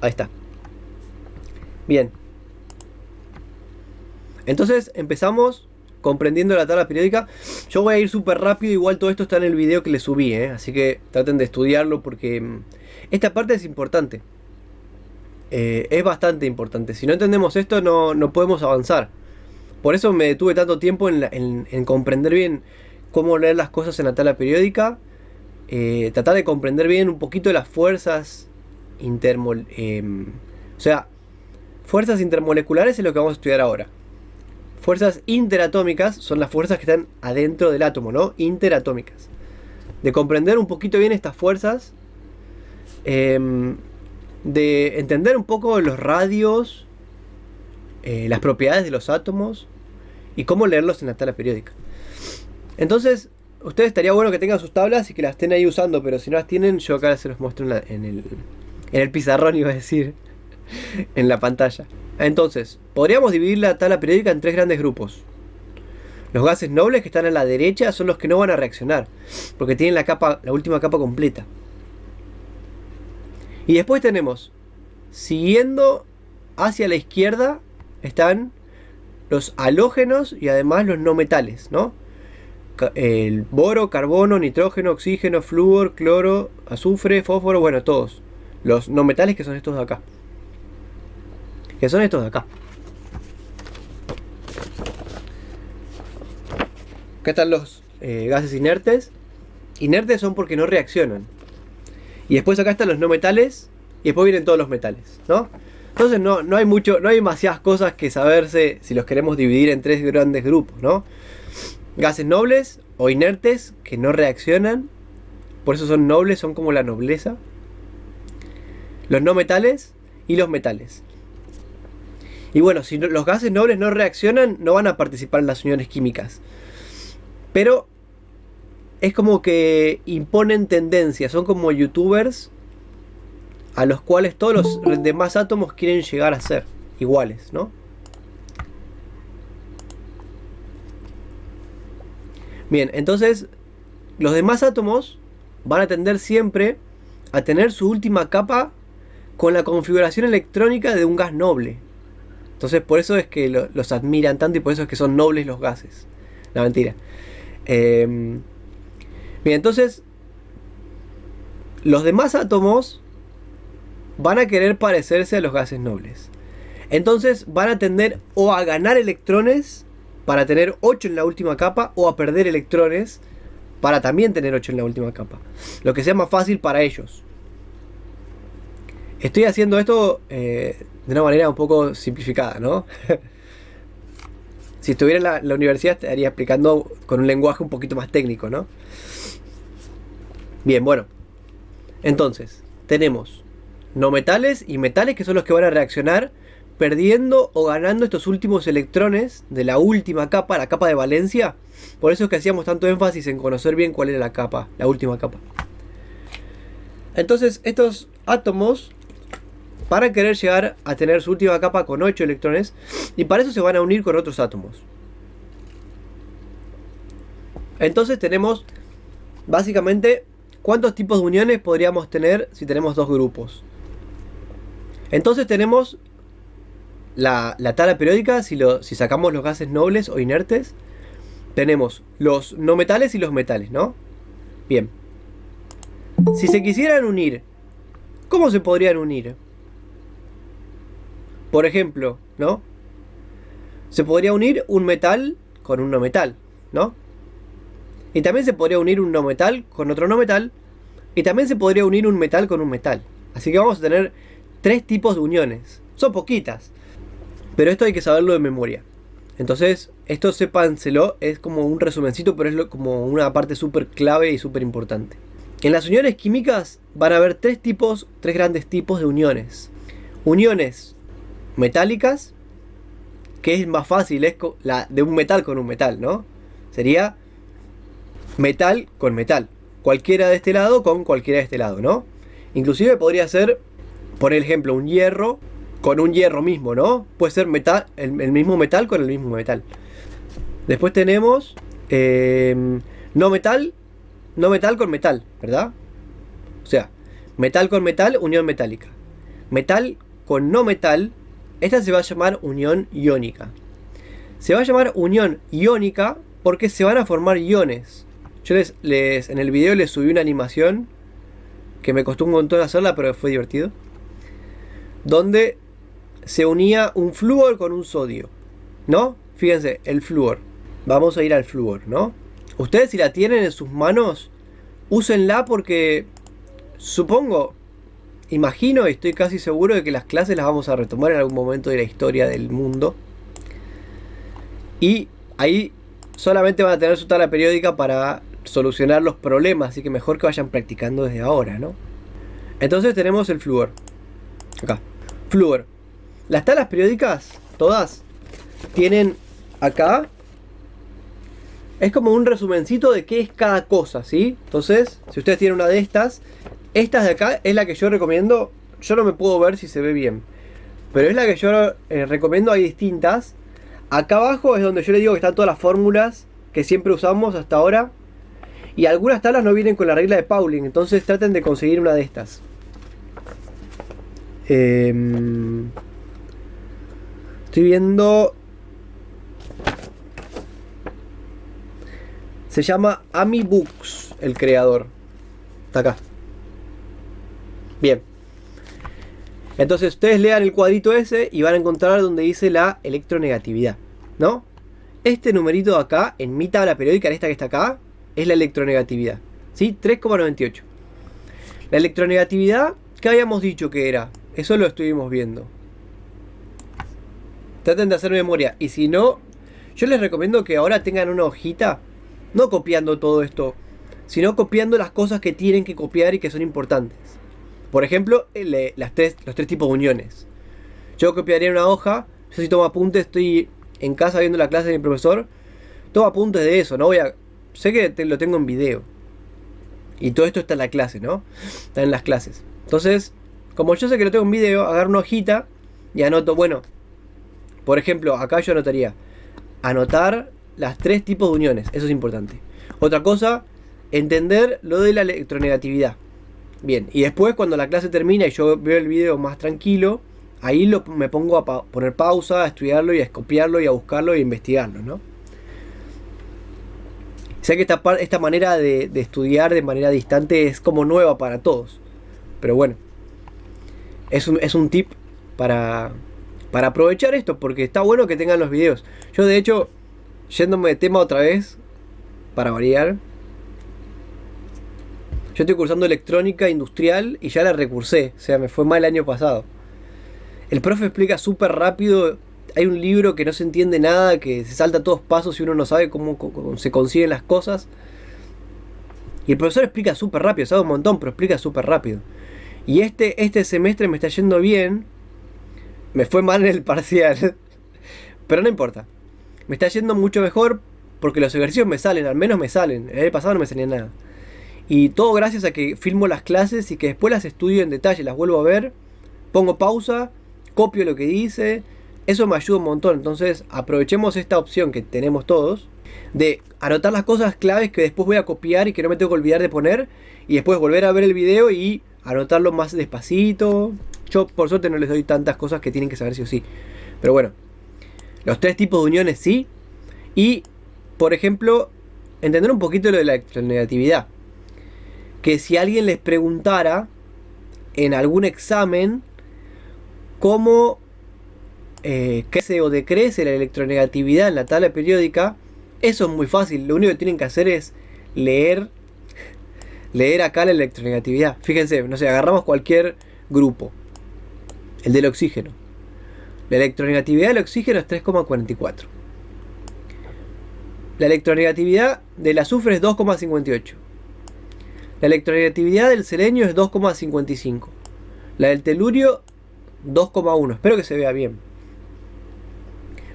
Ahí está. Bien. Entonces empezamos comprendiendo la tabla periódica. Yo voy a ir súper rápido, igual todo esto está en el video que le subí, así que traten de estudiarlo porque esta parte es importante. Es bastante importante. Si no entendemos esto no podemos avanzar. Por eso me detuve tanto tiempo en comprender bien cómo leer las cosas en la tabla periódica. Tratar de comprender bien un poquito las fuerzas o sea, fuerzas intermoleculares es lo que vamos a estudiar ahora. Fuerzas interatómicas son las fuerzas que están adentro del átomo, ¿no? Interatómicas. De comprender un poquito bien estas fuerzas, de entender un poco los radios, las propiedades de los átomos y cómo leerlos en la tabla periódica. Entonces, ustedes estaría bueno que tengan sus tablas y que las estén ahí usando, pero si no las tienen, yo acá se los muestro en el pizarrón, iba a decir, en la pantalla. Entonces, podríamos dividir la tabla periódica en tres grandes grupos. Los gases nobles que están a la derecha son los que no van a reaccionar, porque tienen la última capa completa. Y después tenemos, siguiendo hacia la izquierda, están los halógenos y además los no metales, ¿no? El boro, carbono, nitrógeno, oxígeno, flúor, cloro, azufre, fósforo, bueno, todos. Los no metales que son estos de acá. Que son estos de acá. Acá están los gases inertes. Inertes son porque no reaccionan. Y después acá están los no metales. Y después vienen todos los metales, ¿no? Entonces no hay demasiadas cosas que saberse si los queremos dividir en tres grandes grupos, ¿no? Gases nobles o inertes que no reaccionan. Por eso son nobles, son como la nobleza. Los no metales y los metales. Y bueno, si los gases nobles no reaccionan, no van a participar en las uniones químicas. Pero es como que imponen tendencias, son como youtubers a los cuales todos los demás átomos quieren llegar a ser iguales, ¿no? Bien, entonces los demás átomos van a tender siempre a tener su última capa con la configuración electrónica de un gas noble. Entonces por eso es que los admiran tanto y por eso es que son nobles los gases. No, mentira. Bien, entonces los demás átomos van a querer parecerse a los gases nobles. Entonces van a tender o a ganar electrones para tener 8 en la última capa, o a perder electrones para también tener 8 en la última capa. Lo que sea más fácil para ellos. Estoy haciendo esto de una manera un poco simplificada, ¿no? Si estuviera en la universidad estaría explicando con un lenguaje un poquito más técnico, ¿no? Bien, bueno. Entonces, tenemos no metales y metales que son los que van a reaccionar perdiendo o ganando estos últimos electrones de la última capa, la capa de valencia. Por eso es que hacíamos tanto énfasis en conocer bien cuál era la capa, la última capa. Entonces estos átomos van a querer llegar a tener su última capa con 8 electrones y para eso se van a unir con otros átomos. Entonces tenemos básicamente cuántos tipos de uniones podríamos tener si tenemos dos grupos. Entonces tenemos la tabla periódica, si sacamos los gases nobles o inertes, tenemos los no metales y los metales, ¿no? Bien. Si se quisieran unir, ¿cómo se podrían unir? Por ejemplo, ¿no? Se podría unir un metal con un no metal, ¿no? Y también se podría unir un no metal con otro no metal. Y también se podría unir un metal con un metal. Así que vamos a tener 3 tipos de uniones. Son poquitas, pero esto hay que saberlo de memoria. Entonces, esto sépanselo, es como un resumencito, pero es como una parte súper clave y súper importante. En las uniones químicas van a haber 3 grandes tipos de uniones. Uniones metálicas, que es más fácil, es la de un metal con un metal, ¿no? Sería metal con metal. Cualquiera de este lado con cualquiera de este lado, ¿no? Inclusive podría ser, por ejemplo, un hierro con un hierro mismo, ¿no? Puede ser metal, el mismo metal con el mismo metal. Después tenemos no metal con metal, ¿verdad? O sea, metal con metal, unión metálica. metal con no metal, esta se va a llamar unión iónica. Se va a llamar unión iónica porque se van a formar iones. Yo en el video les subí una animación que me costó un montón hacerla, pero fue divertido, donde se unía un flúor con un sodio, ¿no? Fíjense, el flúor. Vamos a ir al flúor, ¿no? Ustedes, si la tienen en sus manos, úsenla porque supongo, imagino y estoy casi seguro de que las clases las vamos a retomar en algún momento de la historia del mundo. Y ahí solamente van a tener su tabla periódica para solucionar los problemas, así que mejor que vayan practicando desde ahora, ¿no? Entonces tenemos el flúor. Acá, flúor. Las tablas periódicas, todas, tienen acá, es como un resumencito de qué es cada cosa, ¿sí? Entonces, si ustedes tienen una de estas de acá es la que yo recomiendo. Yo no me puedo ver si se ve bien, pero es la que yo recomiendo. Hay distintas. Acá abajo es donde yo les digo que están todas las fórmulas que siempre usamos hasta ahora. Y algunas tablas no vienen con la regla de Pauling, entonces traten de conseguir una de estas. Estoy viendo... Se llama Ami Books, el creador. Está acá. Bien. Entonces ustedes lean el cuadrito ese y van a encontrar donde dice la electronegatividad, ¿no? Este numerito de acá, en mi tabla periódica, en esta que está acá, es la electronegatividad, ¿sí? 3,98. La electronegatividad, ¿qué habíamos dicho que era? Eso lo estuvimos viendo. Traten de hacer memoria. Y si no, yo les recomiendo que ahora tengan una hojita, no copiando todo esto, sino copiando las cosas que tienen que copiar y que son importantes. Por ejemplo, los tres tipos de uniones. Yo copiaría una hoja. Yo si tomo apuntes, estoy en casa viendo la clase de mi profesor, tomo apuntes de eso, no voy a... Sé que lo tengo en video. Y todo esto está en la clase, ¿no? Está en las clases. Entonces, como yo sé que lo tengo en video, agarro una hojita y anoto, bueno, por ejemplo, acá yo anotaría, anotar las 3 tipos de uniones. Eso es importante. Otra cosa, entender lo de la electronegatividad. Bien, y después cuando la clase termina y yo veo el video más tranquilo, ahí me pongo a poner pausa, a estudiarlo y a copiarlo y a buscarlo y a investigarlo, ¿no? Sé que esta manera de estudiar de manera distante es como nueva para todos. Pero bueno, es un tip para aprovechar esto, porque está bueno que tengan los videos. Yo de hecho, yéndome de tema otra vez, para variar, yo estoy cursando electrónica industrial y ya la recursé, o sea, me fue mal el año pasado. El profe explica súper rápido, hay un libro que no se entiende nada, que se salta todos pasos y uno no sabe cómo se consiguen las cosas. Y el profesor explica súper rápido, sabe un montón, pero explica súper rápido. Y este semestre me está yendo bien, me fue mal en el parcial, pero no importa. Me está yendo mucho mejor porque los ejercicios me salen, al menos me salen. El año pasado no me salía nada. Y todo gracias a que filmo las clases y que después las estudio en detalle, las vuelvo a ver, pongo pausa, copio lo que dice. Eso me ayuda un montón. Entonces aprovechemos esta opción que tenemos todos de anotar las cosas claves que después voy a copiar y que no me tengo que olvidar de poner, y después volver a ver el video y anotarlo más despacito. Yo por suerte no les doy tantas cosas que tienen que saber sí o sí, pero bueno, los 3 tipos de uniones sí. Y por ejemplo, entender un poquito lo de la electronegatividad, que si alguien les preguntara en algún examen cómo crece o decrece la electronegatividad en la tabla periódica, eso es muy fácil. Lo único que tienen que hacer es leer acá la electronegatividad. Fíjense, no sé, agarramos cualquier grupo, el del oxígeno. La electronegatividad del oxígeno es 3,44. La electronegatividad del azufre es 2,58. La electronegatividad del selenio es 2,55. La del telurio 2,1. Espero que se vea bien.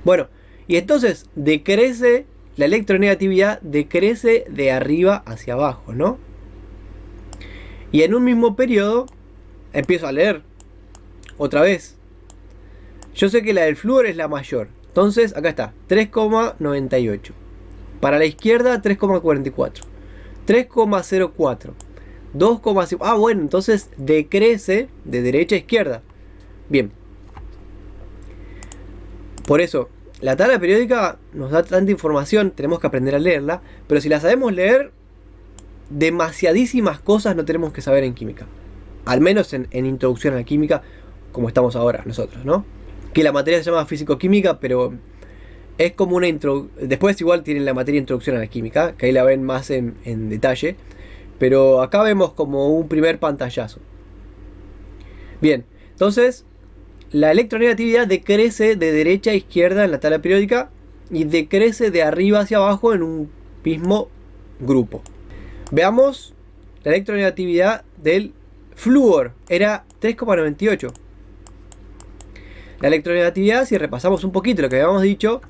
Bueno, y entonces decrece la electronegatividad, decrece de arriba hacia abajo, ¿no? Y en un mismo periodo empiezo a leer otra vez. Yo sé que la del flúor es la mayor, entonces acá está, 3,98. Para la izquierda 3,44, 3,04, 2,5. Ah, bueno, entonces decrece de derecha a izquierda. Bien. Por eso, la tabla periódica nos da tanta información, tenemos que aprender a leerla, pero si la sabemos leer, demasiadísimas cosas no tenemos que saber en química. Al menos en introducción a la química, como estamos ahora nosotros, ¿no? Que la materia se llama físico-química, pero es como una introducción. Después igual tienen la materia introducción a la química, que ahí la ven más en detalle. Pero acá vemos como un primer pantallazo. Bien, entonces la electronegatividad decrece de derecha a izquierda en la tabla periódica y decrece de arriba hacia abajo en un mismo grupo. Veamos la electronegatividad del flúor, era 3,98. La electronegatividad, si repasamos un poquito lo que habíamos dicho,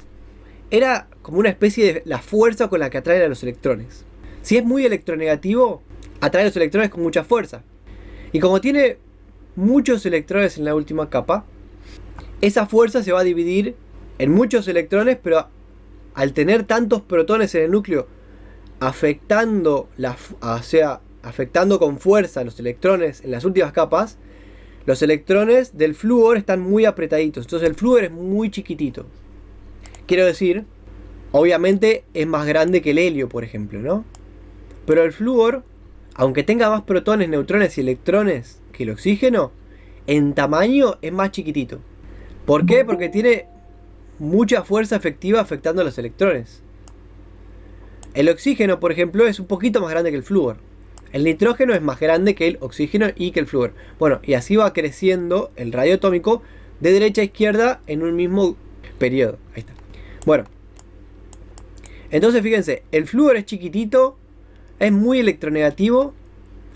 era como una especie de la fuerza con la que atrae a los electrones. Si es muy electronegativo, atrae a los electrones con mucha fuerza. Y como tiene muchos electrones en la última capa, esa fuerza se va a dividir en muchos electrones, pero al tener tantos protones en el núcleo, afectando con fuerza a los electrones en las últimas capas, los electrones del flúor están muy apretaditos. Entonces el flúor es muy chiquitito. Quiero decir, obviamente es más grande que el helio, por ejemplo, ¿no? Pero el flúor, aunque tenga más protones, neutrones y electrones que el oxígeno, en tamaño es más chiquitito. ¿Por qué? Porque tiene mucha fuerza efectiva afectando a los electrones. El oxígeno, por ejemplo, es un poquito más grande que el flúor. El nitrógeno es más grande que el oxígeno y que el flúor. Bueno, y así va creciendo el radio atómico de derecha a izquierda en un mismo periodo. Ahí está. Bueno, entonces fíjense, el flúor es chiquitito, es muy electronegativo,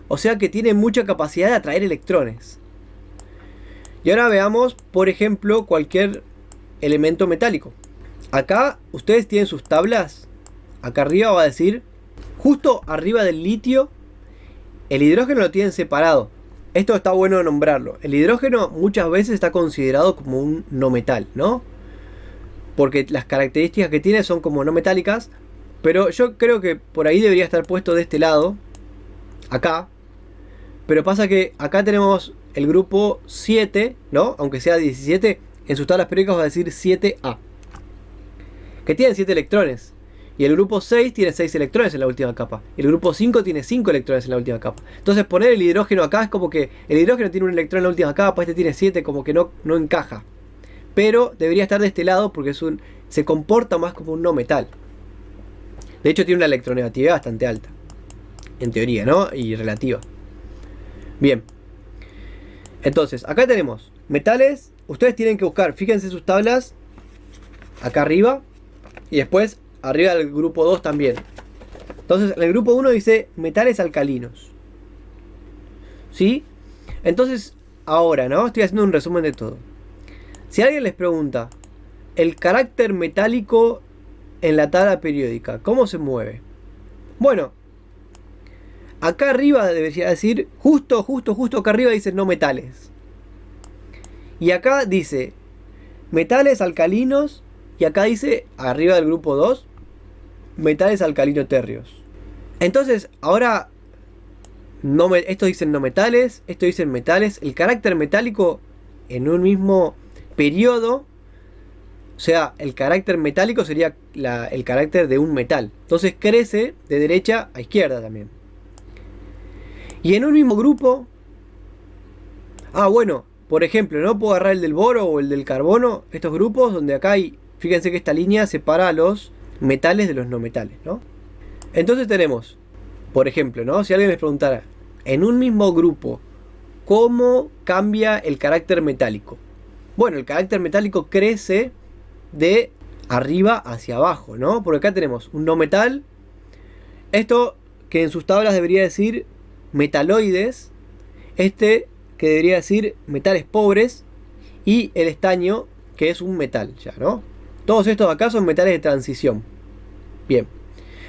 o sea que tiene mucha capacidad de atraer electrones. Y ahora veamos, por ejemplo, cualquier elemento metálico. Acá ustedes tienen sus tablas. Acá arriba va a decir, justo arriba del litio, el hidrógeno lo tienen separado. Esto está bueno nombrarlo. El hidrógeno muchas veces está considerado como un no metal, ¿no? Porque las características que tiene son como no metálicas. Pero yo creo que por ahí debería estar puesto de este lado. Acá. Pero pasa que acá tenemos el grupo 7, ¿no? Aunque sea 17, en sus tablas periódicas va a decir 7A. Que tienen 7 electrones. Y el grupo 6 tiene 6 electrones en la última capa. Y el grupo 5 tiene 5 electrones en la última capa. Entonces poner el hidrógeno acá es como que el hidrógeno tiene un electrón en la última capa, este tiene 7, como que no encaja. Pero debería estar de este lado porque se comporta más como un no metal. De hecho tiene una electronegatividad bastante alta. En teoría, ¿no? Y relativa. Bien. Entonces, acá tenemos metales. Ustedes tienen que buscar, fíjense sus tablas. Acá arriba. Y después arriba del grupo 2 también. Entonces, en el grupo 1 dice metales alcalinos. ¿Sí? Entonces, ahora, ¿no? Estoy haciendo un resumen de todo. Si alguien les pregunta, el carácter metálico en la tabla periódica, ¿cómo se mueve? Bueno, acá arriba debería decir, justo acá arriba dice no metales. Y acá dice metales alcalinos. Y acá dice, arriba del grupo 2, metales alcalino-térreos. Entonces, ahora, estos dicen no metales, estos dicen metales. El carácter metálico en un mismo periodo, o sea, el carácter metálico sería el carácter de un metal. Entonces crece de derecha a izquierda también. Y en un mismo grupo, bueno, por ejemplo, no puedo agarrar el del boro o el del carbono, estos grupos donde acá hay. Fíjense que esta línea separa a los metales de los no metales, ¿no? Entonces tenemos, por ejemplo, ¿no? Si alguien les preguntara, en un mismo grupo, ¿cómo cambia el carácter metálico? Bueno, el carácter metálico crece de arriba hacia abajo, ¿no? Porque acá tenemos un no metal. Esto que en sus tablas debería decir metaloides. Este que debería decir metales pobres. Y el estaño, que es un metal, ya, ¿no? Todos estos acá son metales de transición. Bien.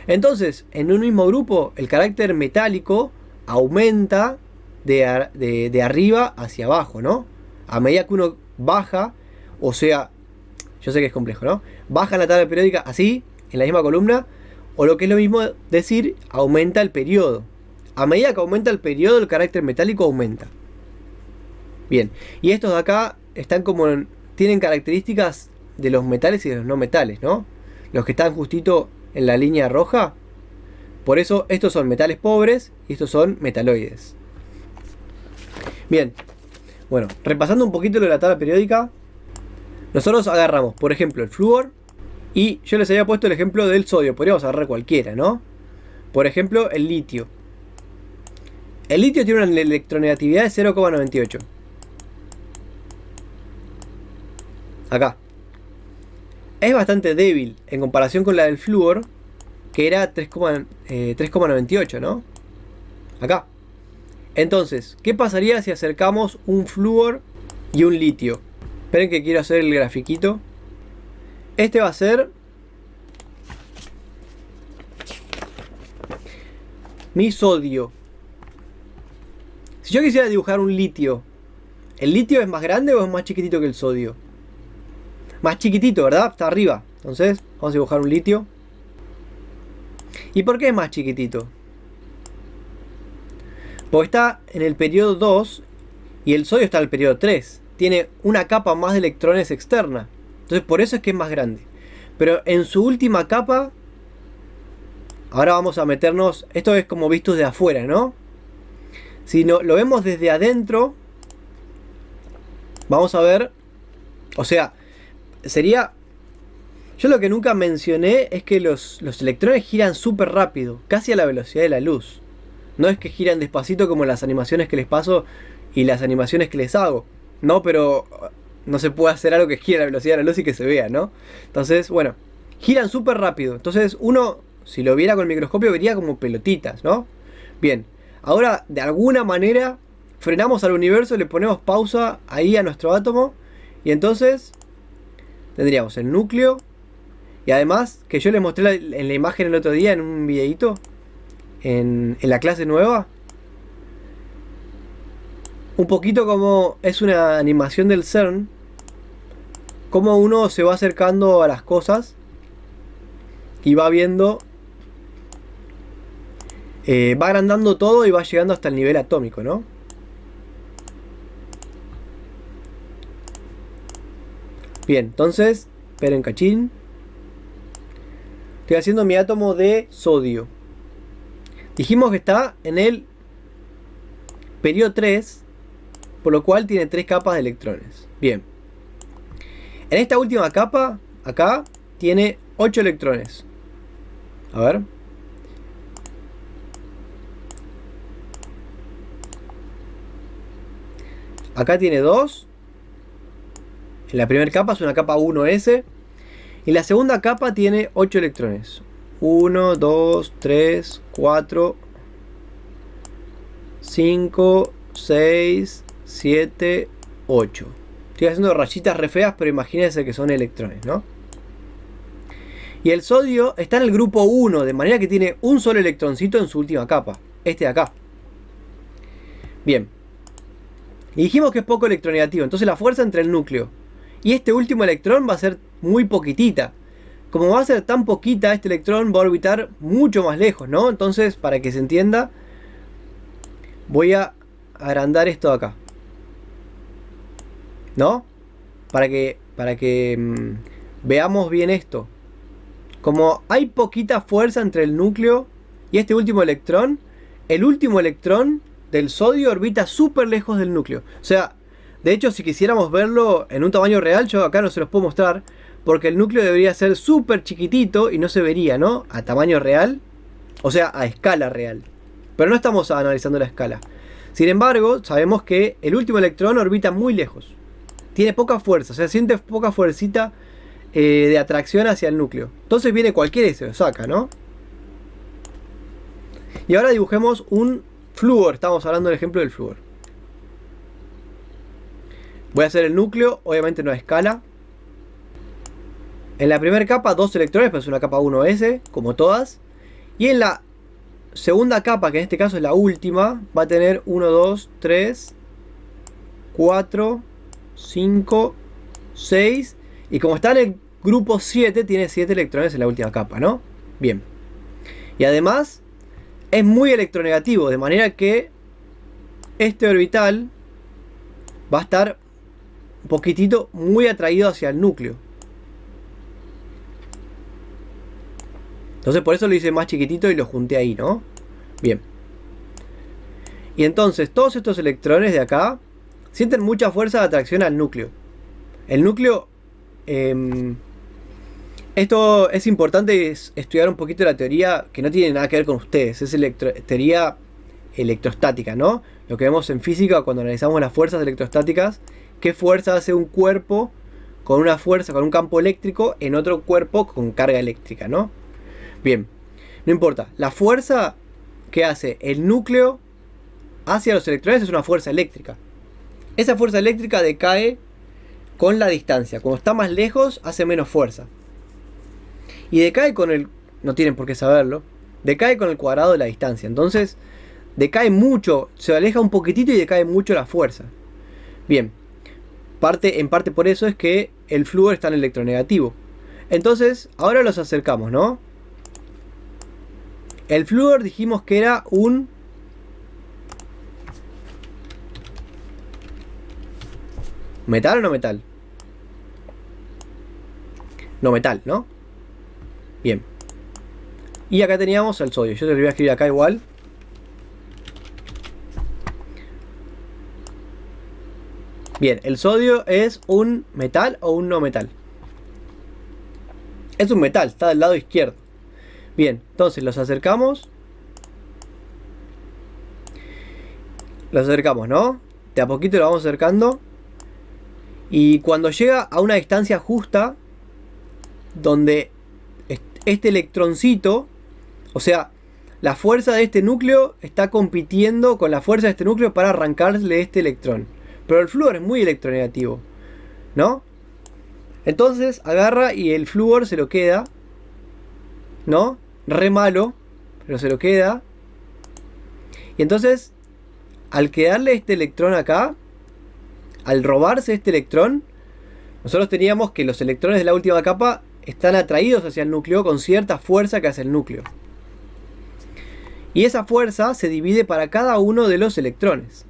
Entonces, en un mismo grupo, el carácter metálico aumenta de arriba hacia abajo, ¿no? A medida que uno baja, o sea, yo sé que es complejo, ¿no? Baja la tabla periódica así, en la misma columna, o lo que es lo mismo decir, aumenta el periodo. A medida que aumenta el periodo, el carácter metálico aumenta. Bien. Y estos de acá están como tienen características de los metales y de los no metales, ¿no? Los que están justito en la línea roja. Por eso estos son metales pobres y estos son metaloides. Bien, bueno, repasando un poquito lo de la tabla periódica. Nosotros agarramos, por ejemplo, el flúor. Y yo les había puesto el ejemplo del sodio. Podríamos agarrar cualquiera, ¿no? Por ejemplo, el litio. El litio tiene una electronegatividad de 0,98. Acá. Es bastante débil en comparación con la del flúor, que era 3,98, ¿no? Acá. Entonces, ¿qué pasaría si acercamos un flúor y un litio? Esperen que quiero hacer el grafiquito. Este va a ser mi sodio. Si yo quisiera dibujar un litio, ¿el litio es más grande o es más chiquitito que el sodio? Más chiquitito, ¿verdad? Está arriba. Entonces, vamos a dibujar un litio. ¿Y por qué es más chiquitito? Porque está en el periodo 2 y el sodio está en el periodo 3. Tiene una capa más de electrones externa. Entonces por eso es que es más grande. Pero en su última capa, ahora vamos a meternos, esto es como visto de afuera, ¿no? Si no, lo vemos desde adentro, vamos a ver, o sea, sería, yo lo que nunca mencioné es que los electrones giran súper rápido, casi a la velocidad de la luz. No es que giran despacito como las animaciones que les paso y las animaciones que les hago. No, pero no se puede hacer algo que gire a la velocidad de la luz y que se vea, ¿no? Entonces, bueno, giran súper rápido. Entonces uno, si lo viera con el microscopio, vería como pelotitas, ¿no? Bien, ahora de alguna manera frenamos al universo, le ponemos pausa ahí a nuestro átomo y entonces tendríamos el núcleo. Y además, que yo les mostré en la imagen el otro día en un videito en la clase nueva, un poquito como es una animación del CERN, cómo uno se va acercando a las cosas y va viendo, va agrandando todo y va llegando hasta el nivel atómico, ¿no? Bien, entonces, esperen cachín. Estoy haciendo mi átomo de sodio. Dijimos que está en el periodo 3, por lo cual tiene 3 capas de electrones. Bien. En esta última capa, acá, tiene 8 electrones. A ver. Acá tiene 2. En la primera capa es una capa 1s. Y la segunda capa tiene 8 electrones. 1, 2, 3, 4, 5, 6, 7, 8. Estoy haciendo rayitas re feas, pero imagínense que son electrones, ¿no? Y el sodio está en el grupo 1, de manera que tiene un solo electroncito en su última capa. Este de acá. Bien. Y dijimos que es poco electronegativo. Entonces la fuerza entre el núcleo y este último electrón va a ser muy poquitita. Como va a ser tan poquita, este electrón va a orbitar mucho más lejos, ¿no? Entonces, para que se entienda, voy a agrandar esto de acá, ¿no? Para que veamos bien esto. Como hay poquita fuerza entre el núcleo y este último electrón, el último electrón del sodio orbita súper lejos del núcleo. O sea, de hecho, si quisiéramos verlo en un tamaño real, yo acá no se los puedo mostrar, porque el núcleo debería ser súper chiquitito y no se vería, ¿no? A tamaño real, o sea, a escala real. Pero no estamos analizando la escala. Sin embargo, sabemos que el último electrón orbita muy lejos. Tiene poca fuerza, o sea, siente poca fuercita de atracción hacia el núcleo. Entonces viene cualquiera y se lo saca, ¿no? Y ahora dibujemos un flúor. Estamos hablando del ejemplo del flúor. Voy a hacer el núcleo, obviamente no a escala. En la primera capa 2 electrones, pero es una capa 1s, como todas. Y en la segunda capa, que en este caso es la última, va a tener 1, 2, 3, 4, 5, 6. Y como está en el grupo 7, tiene 7 electrones en la última capa, ¿no? Bien. Y además es muy electronegativo, de manera que este orbital va a estar un poquitito muy atraído hacia el núcleo. Entonces por eso lo hice más chiquitito y lo junté ahí, ¿no? Bien. Y entonces todos estos electrones de acá sienten mucha fuerza de atracción al núcleo. El núcleo... esto es importante estudiar un poquito la teoría que no tiene nada que ver con ustedes. Es teoría electrostática, ¿no? Lo que vemos en física cuando analizamos las fuerzas electrostáticas. ¿Qué fuerza hace un cuerpo con una fuerza, con un campo eléctrico en otro cuerpo con carga eléctrica, ¿no? Bien, no importa. La fuerza que hace el núcleo hacia los electrones es una fuerza eléctrica. Esa fuerza eléctrica decae con la distancia. Cuando está más lejos hace menos fuerza. Y decae con el... no tienen por qué saberlo. Decae con el cuadrado de la distancia. Entonces, decae mucho. Se aleja un poquitito y decae mucho la fuerza. Bien. En parte por eso es que el flúor está en electronegativo. Entonces, ahora los acercamos, ¿no? El flúor dijimos que era un... ¿metal o no metal? No metal, ¿no? Bien. Y acá teníamos el sodio. Yo te lo voy a escribir acá igual. Bien, ¿el sodio es un metal o un no metal? Es un metal, está del lado izquierdo. Bien, entonces los acercamos. Los acercamos, ¿no? De a poquito lo vamos acercando. Y cuando llega a una distancia justa, donde este electroncito, o sea, la fuerza de este núcleo está compitiendo con la fuerza de este núcleo para arrancarle este electrón. Pero el flúor es muy electronegativo, ¿no? Entonces agarra y el flúor se lo queda, ¿no? Re malo, pero se lo queda. Y entonces, al quedarle este electrón acá, al robarse este electrón, nosotros teníamos que los electrones de la última capa están atraídos hacia el núcleo con cierta fuerza que hace el núcleo. Y esa fuerza se divide para cada uno de los electrones.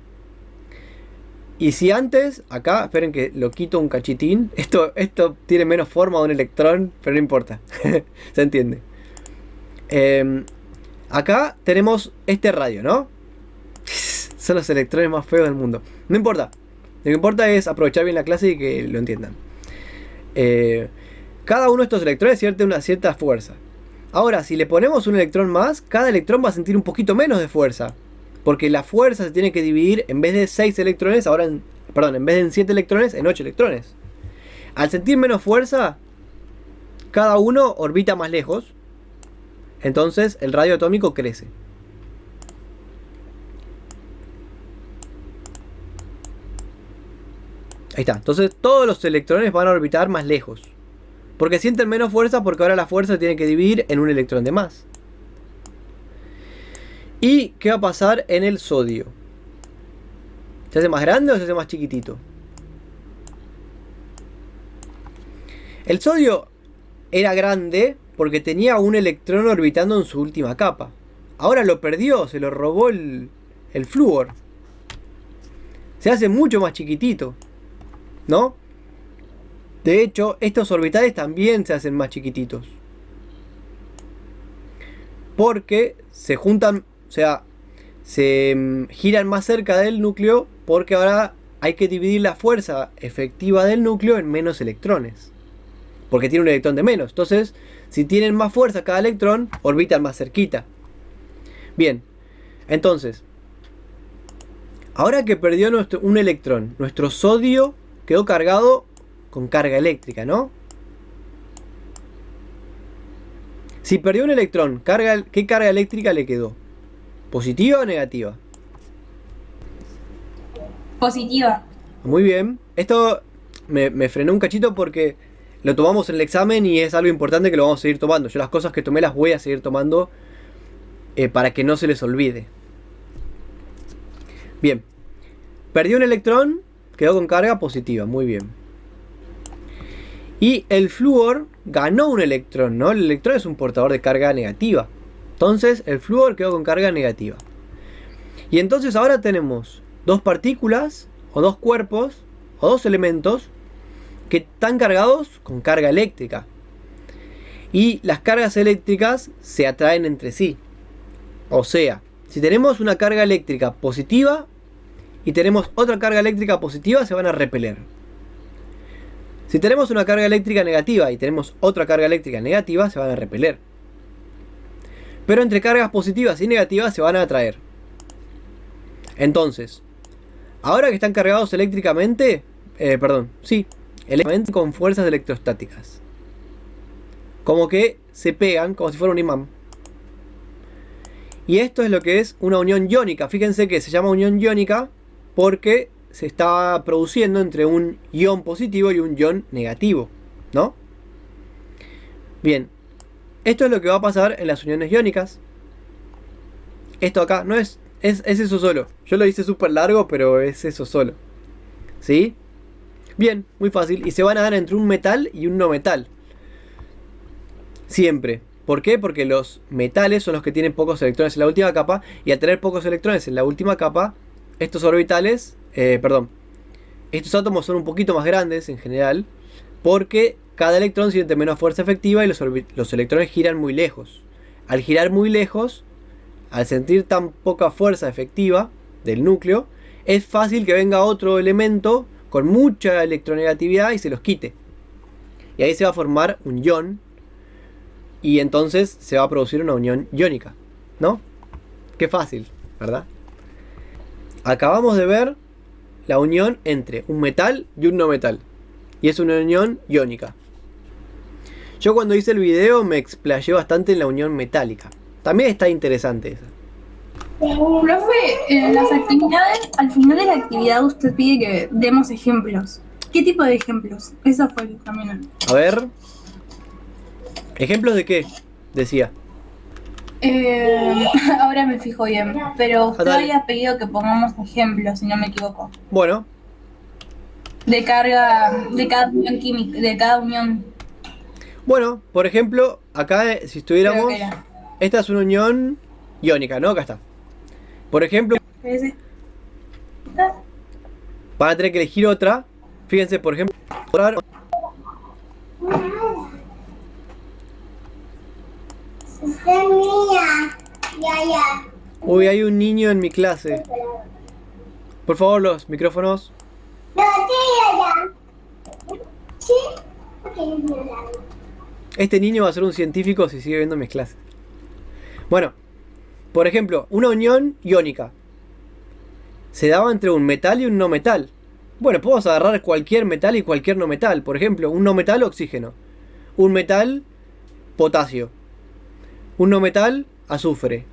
Y si antes, acá, esperen que lo quito un cachitín. Esto tiene menos forma de un electrón, pero no importa. Se entiende. Acá tenemos este radio, ¿no? Son los electrones más feos del mundo. No importa. Lo que importa es aprovechar bien la clase y que lo entiendan. Cada uno de estos electrones siente una cierta fuerza. Ahora, si le ponemos un electrón más, cada electrón va a sentir un poquito menos de fuerza. Porque la fuerza se tiene que dividir en vez de 6 electrones, en vez de en 7 electrones, en 8 electrones. Al sentir menos fuerza, cada uno orbita más lejos. Entonces el radio atómico crece. Ahí está. Entonces todos los electrones van a orbitar más lejos. Porque sienten menos fuerza porque ahora la fuerza se tiene que dividir en un electrón de más. ¿Y qué va a pasar en el sodio? ¿Se hace más grande o se hace más chiquitito? El sodio era grande porque tenía un electrón orbitando en su última capa. Ahora lo perdió, se lo robó el flúor. Se hace mucho más chiquitito, ¿no? De hecho, estos orbitales también se hacen más chiquititos. Porque se juntan, o sea, se giran más cerca del núcleo porque ahora hay que dividir la fuerza efectiva del núcleo en menos electrones. Porque tiene un electrón de menos. Entonces, si tienen más fuerza cada electrón, orbitan más cerquita. Bien, entonces, ahora que perdió un electrón, nuestro sodio quedó cargado con carga eléctrica, ¿no? Si perdió un electrón, ¿qué carga eléctrica le quedó? ¿Positiva o negativa? Positiva. Muy bien. Esto me frenó un cachito porque lo tomamos en el examen y es algo importante que lo vamos a seguir tomando. Yo las cosas que tomé las voy a seguir tomando para que no se les olvide. Bien. Perdió un electrón, quedó con carga positiva. Muy bien. Y el flúor ganó un electrón, ¿no? El electrón es un portador de carga negativa. Entonces el flúor quedó con carga negativa. Y entonces ahora tenemos dos partículas o dos cuerpos o dos elementos que están cargados con carga eléctrica. Y las cargas eléctricas se atraen entre sí. O sea, si tenemos una carga eléctrica positiva y tenemos otra carga eléctrica positiva, se van a repeler. Si tenemos una carga eléctrica negativa y tenemos otra carga eléctrica negativa, se van a repeler. Pero entre cargas positivas y negativas se van a atraer. Entonces, ahora que están cargados eléctricamente, eléctricamente con fuerzas electrostáticas. Como que se pegan, como si fuera un imán. Y esto es lo que es una unión iónica. Fíjense que se llama unión iónica porque se está produciendo entre un ion positivo y un ion negativo, ¿no? Bien, esto es lo que va a pasar en las uniones iónicas. Esto acá no es eso solo. Yo lo hice súper largo, pero es eso solo. ¿Sí? Bien, muy fácil. Y se van a dar entre un metal y un no metal. Siempre. ¿Por qué? Porque los metales son los que tienen pocos electrones en la última capa. Y al tener pocos electrones en la última capa, estos orbitales, estos átomos son un poquito más grandes en general. Porque cada electrón siente menos fuerza efectiva y los electrones giran muy lejos. Al girar muy lejos, al sentir tan poca fuerza efectiva del núcleo, es fácil que venga otro elemento con mucha electronegatividad y se los quite. Y ahí se va a formar un ion. Y entonces se va a producir una unión iónica, ¿no? Qué fácil, ¿verdad? Acabamos de ver la unión entre un metal y un no metal. Y es una unión iónica. Yo cuando hice el video me explayé bastante en la unión metálica. También está interesante esa. Profe, en las actividades, al final de la actividad usted pide que demos ejemplos. ¿Qué tipo de ejemplos? Eso fue también. A ver. ¿Ejemplos de qué? Decía. Ahora me fijo bien, pero usted dale. había pedido que pongamos ejemplos, si no me equivoco. Bueno. De carga, de cada unión química, de cada unión. Bueno, por ejemplo, acá si estuviéramos... Creo que era. Esta es una unión iónica, ¿no? Acá está. Por ejemplo, van a tener que elegir otra. Fíjense, por ejemplo... Uy, hay un niño en mi clase. Por favor, los micrófonos. Este niño va a ser un científico si sigue viendo mis clases. Bueno, por ejemplo, una unión iónica se daba entre un metal y un no metal. Bueno, podemos agarrar cualquier metal y cualquier no metal. Por ejemplo, un no metal, oxígeno. Un metal, potasio. Un no metal, azufre.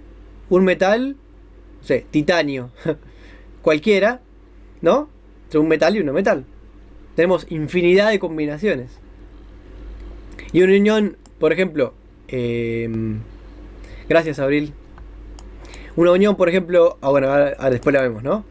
Un metal, no sé, titanio. Cualquiera, ¿no? Entre un metal y un no metal. Tenemos infinidad de combinaciones. Y una unión, por ejemplo, gracias, Abril. Una unión, por ejemplo, bueno, ahora después la vemos, ¿no?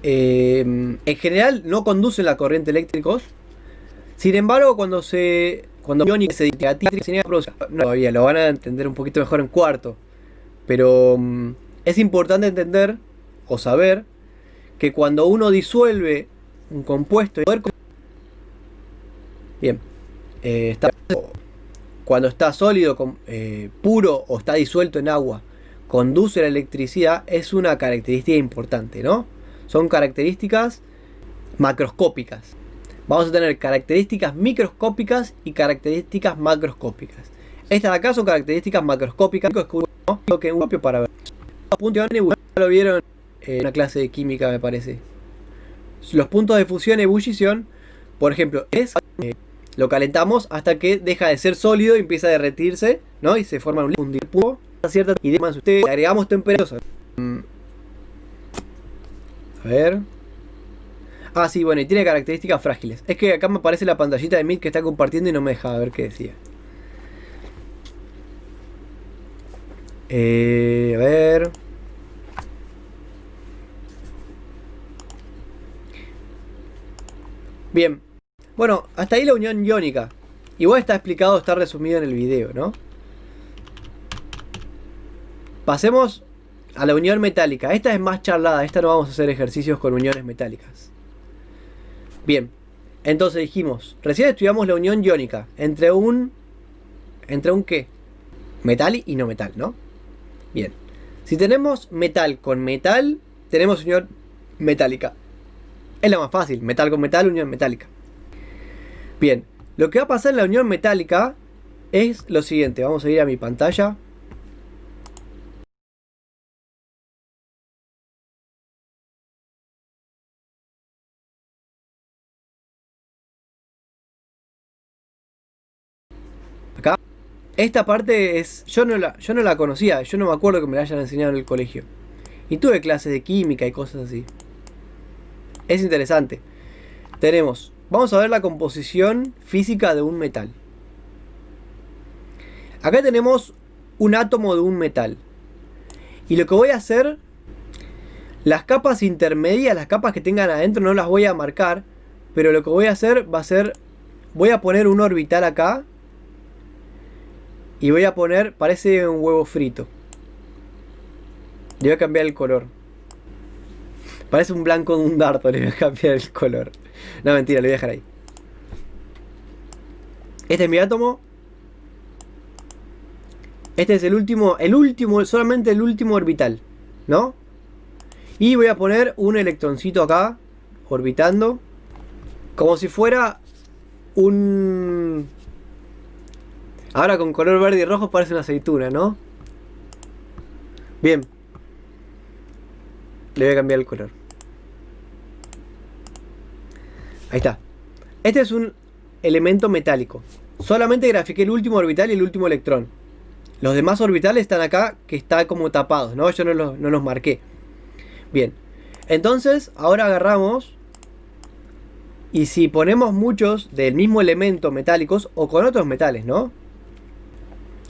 En general no conducen la corriente eléctricos, Sin embargo, cuando iónica se no, todavía lo van a entender un poquito mejor en cuarto. Pero es importante entender o saber que cuando uno disuelve un compuesto, bien, cuando está sólido, puro o está disuelto en agua, conduce la electricidad, es una característica importante, ¿no? Son características macroscópicas. Vamos a tener características microscópicas y características macroscópicas. Estas de acá son características macroscópicas, ¿no? Que un para ver. Los puntos de fusión lo vieron en una clase de química, me parece. Los puntos de fusión y ebullición, por ejemplo, lo calentamos hasta que deja de ser sólido y empieza a derretirse, ¿no? Y se forma un punto y demás. Ustedes le agregamos temperatura. A ver. Ah, sí, bueno, y tiene características frágiles. Es que acá me aparece la pantallita de Meet que está compartiendo y no me dejaba ver qué decía. A ver. Bien. Bueno, hasta ahí la unión iónica. Igual está explicado, está resumido en el video, ¿no? Pasemos a la unión metálica. Esta es más charlada, esta no vamos a hacer ejercicios con uniones metálicas. Bien, entonces dijimos, recién estudiamos la unión iónica entre un ¿qué? Metal y no metal, ¿no? Bien, si tenemos metal con metal, tenemos unión metálica. Es la más fácil, metal con metal, unión metálica. Bien, lo que va a pasar en la unión metálica es lo siguiente. Vamos a ir a mi pantalla. Acá. Esta parte es... Yo no la conocía. Yo no me acuerdo que me la hayan enseñado en el colegio. Y tuve clases de química y cosas así. Es interesante. Tenemos... Vamos a ver la composición física de un metal. Acá tenemos un átomo de un metal. Y lo que voy a hacer... Las capas intermedias, las capas que tengan adentro no las voy a marcar. Pero lo que voy a hacer va a ser... Voy a poner un orbital acá. Y voy a poner... Parece un huevo frito. Le voy a cambiar el color. Parece un blanco de un dardo. Le voy a cambiar el color. No, mentira, lo voy a dejar ahí. Este es mi átomo. Este es el último, solamente el último orbital, ¿no? Y voy a poner un electroncito acá, orbitando. Como si fuera un... Ahora con color verde y rojo parece una aceituna, ¿no? Bien. Le voy a cambiar el color. Ahí está. Este es un elemento metálico. Solamente grafiqué el último orbital y el último electrón. Los demás orbitales están acá, que están como tapados, ¿no? Yo no los marqué. Bien. Entonces, ahora agarramos. Y si ponemos muchos del mismo elemento metálicos, o con otros metales, ¿no?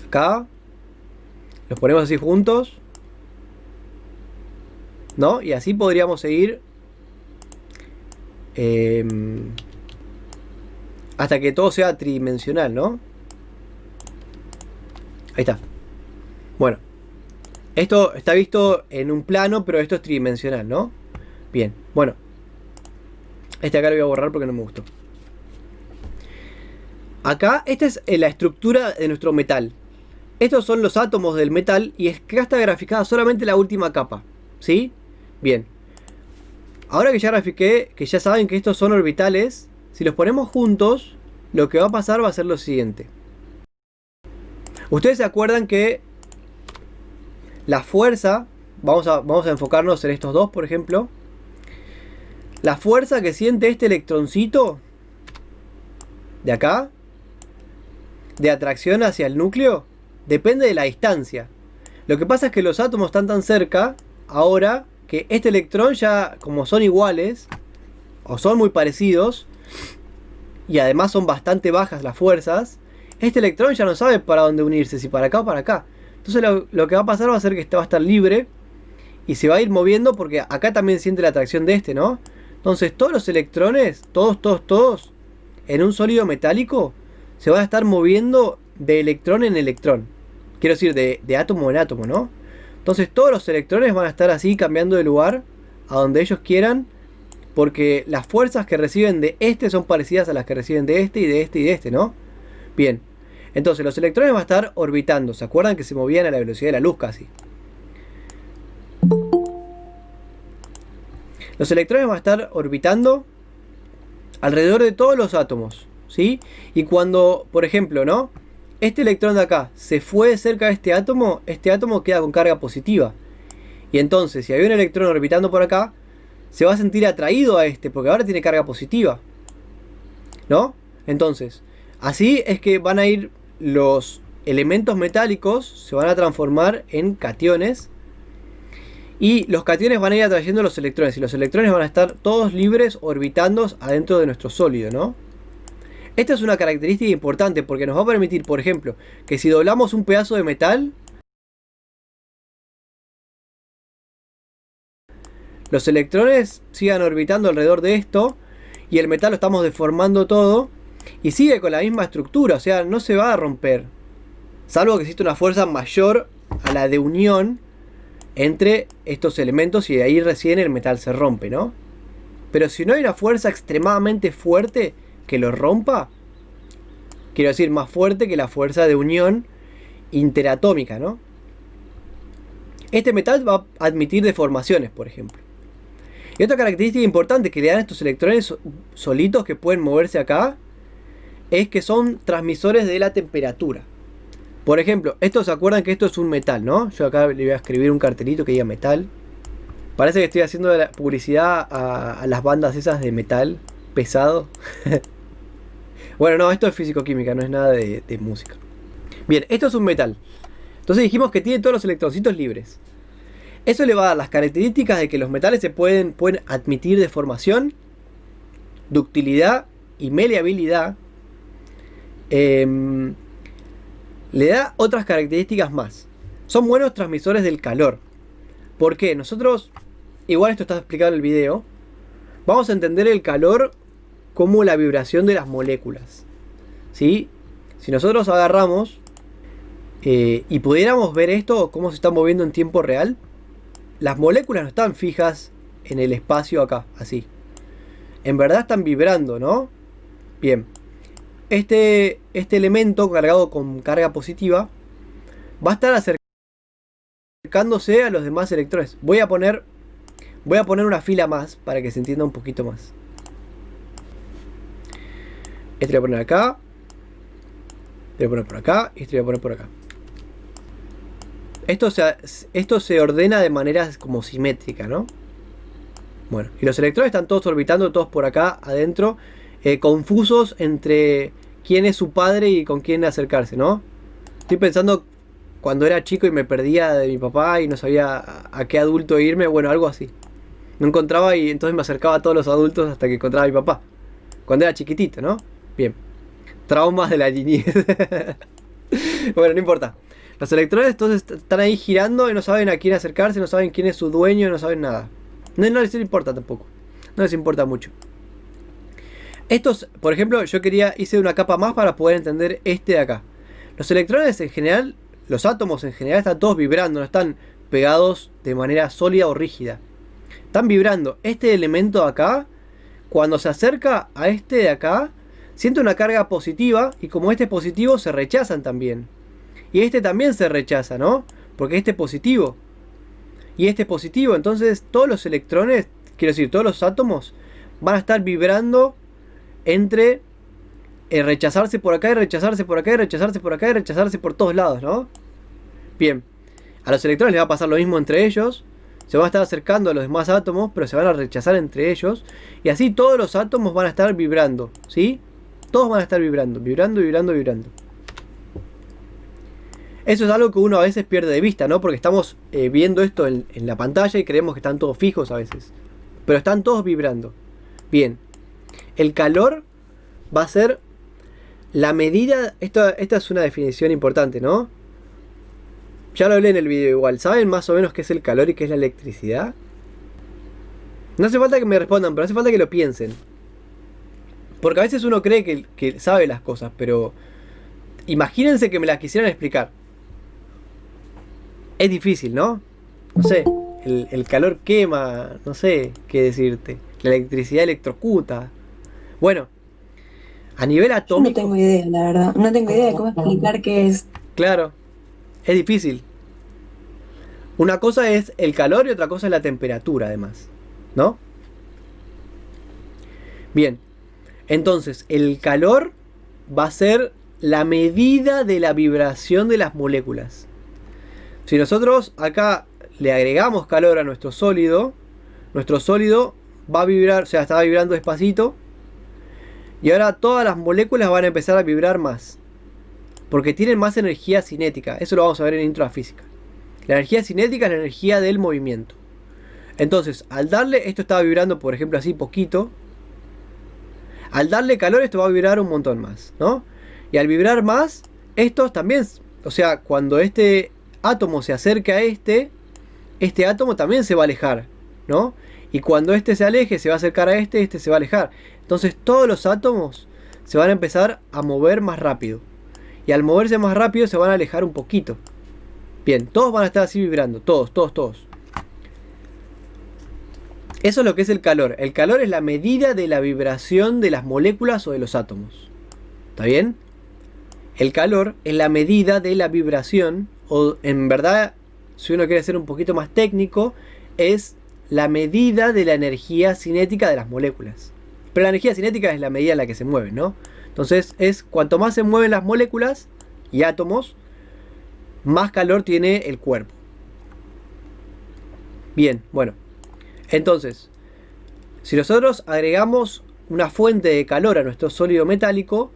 Acá. Los ponemos así juntos. ¿No? Y así podríamos seguir hasta que todo sea tridimensional, ¿no? Ahí está. Bueno, esto está visto en un plano, pero esto es tridimensional, ¿no? Bien, bueno. Este acá lo voy a borrar porque no me gustó. Acá, esta es la estructura de nuestro metal. Estos son los átomos del metal y acá está graficada solamente la última capa, ¿sí? Bien. Ahora que ya grafiqué, que ya saben que estos son orbitales, si los ponemos juntos, lo que va a pasar va a ser lo siguiente. Ustedes se acuerdan que la fuerza, vamos a enfocarnos en estos dos, por ejemplo. La fuerza que siente este electroncito de acá, de atracción hacia el núcleo, depende de la distancia. Lo que pasa es que los átomos están tan cerca ahora que este electrón ya, como son iguales o son muy parecidos y además son bastante bajas las fuerzas, este electrón ya no sabe para dónde unirse, si para acá o para acá. Entonces lo que va a pasar va a ser que este va a estar libre y se va a ir moviendo porque acá también siente la atracción de este, ¿no? Entonces todos los electrones, todos, en un sólido metálico se van a estar moviendo de electrón en electrón. Quiero decir, de átomo en átomo, ¿no? Entonces todos los electrones van a estar así cambiando de lugar a donde ellos quieran, porque las fuerzas que reciben de este son parecidas a las que reciben de este y de este y de este, ¿no? Bien, entonces los electrones van a estar orbitando. ¿Se acuerdan que se movían a la velocidad de la luz casi? Los electrones van a estar orbitando alrededor de todos los átomos, ¿sí? Y cuando, por ejemplo, ¿no? Este electrón de acá se fue cerca de este átomo queda con carga positiva. Y entonces, si hay un electrón orbitando por acá, se va a sentir atraído a este, porque ahora tiene carga positiva, ¿no? Entonces, así es que van a ir los elementos metálicos, se van a transformar en cationes. Y los cationes van a ir atrayendo los electrones. Y los electrones van a estar todos libres orbitando adentro de nuestro sólido, ¿no? Esta es una característica importante porque nos va a permitir, por ejemplo, que si doblamos un pedazo de metal, los electrones sigan orbitando alrededor de esto y el metal lo estamos deformando todo y sigue con la misma estructura, o sea, no se va a romper. Salvo que exista una fuerza mayor a la de unión entre estos elementos y de ahí recién el metal se rompe, ¿no? Pero si no hay una fuerza extremadamente fuerte que lo rompa, quiero decir, más fuerte que la fuerza de unión interatómica, ¿no? Este metal va a admitir deformaciones, por ejemplo. Y otra característica importante que le dan a estos electrones solitos que pueden moverse acá es que son transmisores de la temperatura. Por ejemplo, estos se acuerdan que esto es un metal, ¿no? Yo acá le voy a escribir un cartelito que diga metal. Parece que estoy haciendo la publicidad a las bandas esas de metal pesado. Bueno, no, esto es físico-química, no es nada de música. Bien, esto es un metal. Entonces dijimos que tiene todos los electroncitos libres. Eso le va a dar las características de que los metales pueden admitir deformación, ductilidad y maleabilidad. Le da otras características más. Son buenos transmisores del calor. ¿Por qué? Nosotros, igual esto está explicado en el video, vamos a entender el calor como la vibración de las moléculas, ¿sí? Si nosotros agarramos y pudiéramos ver esto, cómo se está moviendo en tiempo real, las moléculas no están fijas en el espacio acá, así. En verdad están vibrando, ¿no? Bien. Este elemento cargado con carga positiva va a estar acercándose a los demás electrones. Voy a poner una fila más para que se entienda un poquito más. Este lo voy a poner acá. Este lo voy a poner por acá. Y este lo voy a poner por acá. Esto se ordena de manera como simétrica, ¿no? Bueno, y los electrones están todos orbitando, todos por acá adentro, confusos entre quién es su padre y con quién acercarse, ¿no? Estoy pensando cuando era chico y me perdía de mi papá y no sabía a qué adulto irme, bueno, algo así. No encontraba y entonces me acercaba a todos los adultos hasta que encontraba a mi papá. Cuando era chiquitito, ¿no? Bien. Traumas de la niñez. Bueno, no importa. Los electrones entonces están ahí girando y no saben a quién acercarse, no saben quién es su dueño, no saben nada. No les importa tampoco. No les importa mucho. Estos, por ejemplo, hice una capa más para poder entender este de acá. Los electrones en general, los átomos en general están todos vibrando, no están pegados de manera sólida o rígida. Están vibrando. Este elemento de acá, cuando se acerca a este de acá, siente una carga positiva y como este es positivo se rechazan también. Y este también se rechaza, ¿no? Porque este es positivo. Y este es positivo, entonces todos los electrones, quiero decir, todos los átomos van a estar vibrando entre rechazarse por acá y rechazarse por acá y rechazarse por acá y rechazarse por todos lados, ¿no? Bien, a los electrones les va a pasar lo mismo entre ellos, se van a estar acercando a los demás átomos, pero se van a rechazar entre ellos, y así todos los átomos van a estar vibrando, ¿sí? Todos van a estar vibrando, vibrando, vibrando, vibrando. Eso es algo que uno a veces pierde de vista, ¿no? Porque estamos viendo esto en la pantalla y creemos que están todos fijos a veces. Pero están todos vibrando. Bien. El calor va a ser la medida... Esta es una definición importante, ¿no? Ya lo hablé en el video igual. ¿Saben más o menos qué es el calor y qué es la electricidad? No hace falta que me respondan, pero hace falta que lo piensen. Porque a veces uno cree que sabe las cosas, pero imagínense que me las quisieran explicar. Es difícil, ¿no? No sé, el calor quema, no sé qué decirte. La electricidad electrocuta. Bueno, a nivel Yo no atómico, tengo idea, la verdad. No tengo idea de cómo explicar qué es. claro, es difícil. Una cosa es el calor y otra cosa es la temperatura, además, ¿no? Bien, entonces el calor va a ser la medida de la vibración de las moléculas. Si nosotros acá le agregamos calor a nuestro sólido va a vibrar, o sea, estaba vibrando despacito, y ahora todas las moléculas van a empezar a vibrar más, porque tienen más energía cinética. Eso lo vamos a ver en intro a física. La energía cinética es la energía del movimiento. Entonces, al darle, esto estaba vibrando, por ejemplo, así poquito. Al darle calor, esto va a vibrar un montón más, ¿no? Y al vibrar más, estos también, o sea, cuando este átomo se acerca a este átomo también se va a alejar, ¿no? Y cuando este se aleje, se va a acercar a este se va a alejar. Entonces todos los átomos se van a empezar a mover más rápido. Y al moverse más rápido se van a alejar un poquito. Bien, todos van a estar así vibrando, todos. Eso es lo que es el calor. El calor es la medida de la vibración de las moléculas o de los átomos. ¿Está bien? El calor es la medida de la vibración, o en verdad, si uno quiere ser un poquito más técnico, es la medida de la energía cinética de las moléculas. Pero la energía cinética es la medida en la que se mueven, ¿no? Entonces es cuanto más se mueven las moléculas y átomos, más calor tiene el cuerpo. Bien, bueno. Entonces, si nosotros agregamos una fuente de calor a nuestro sólido metálico,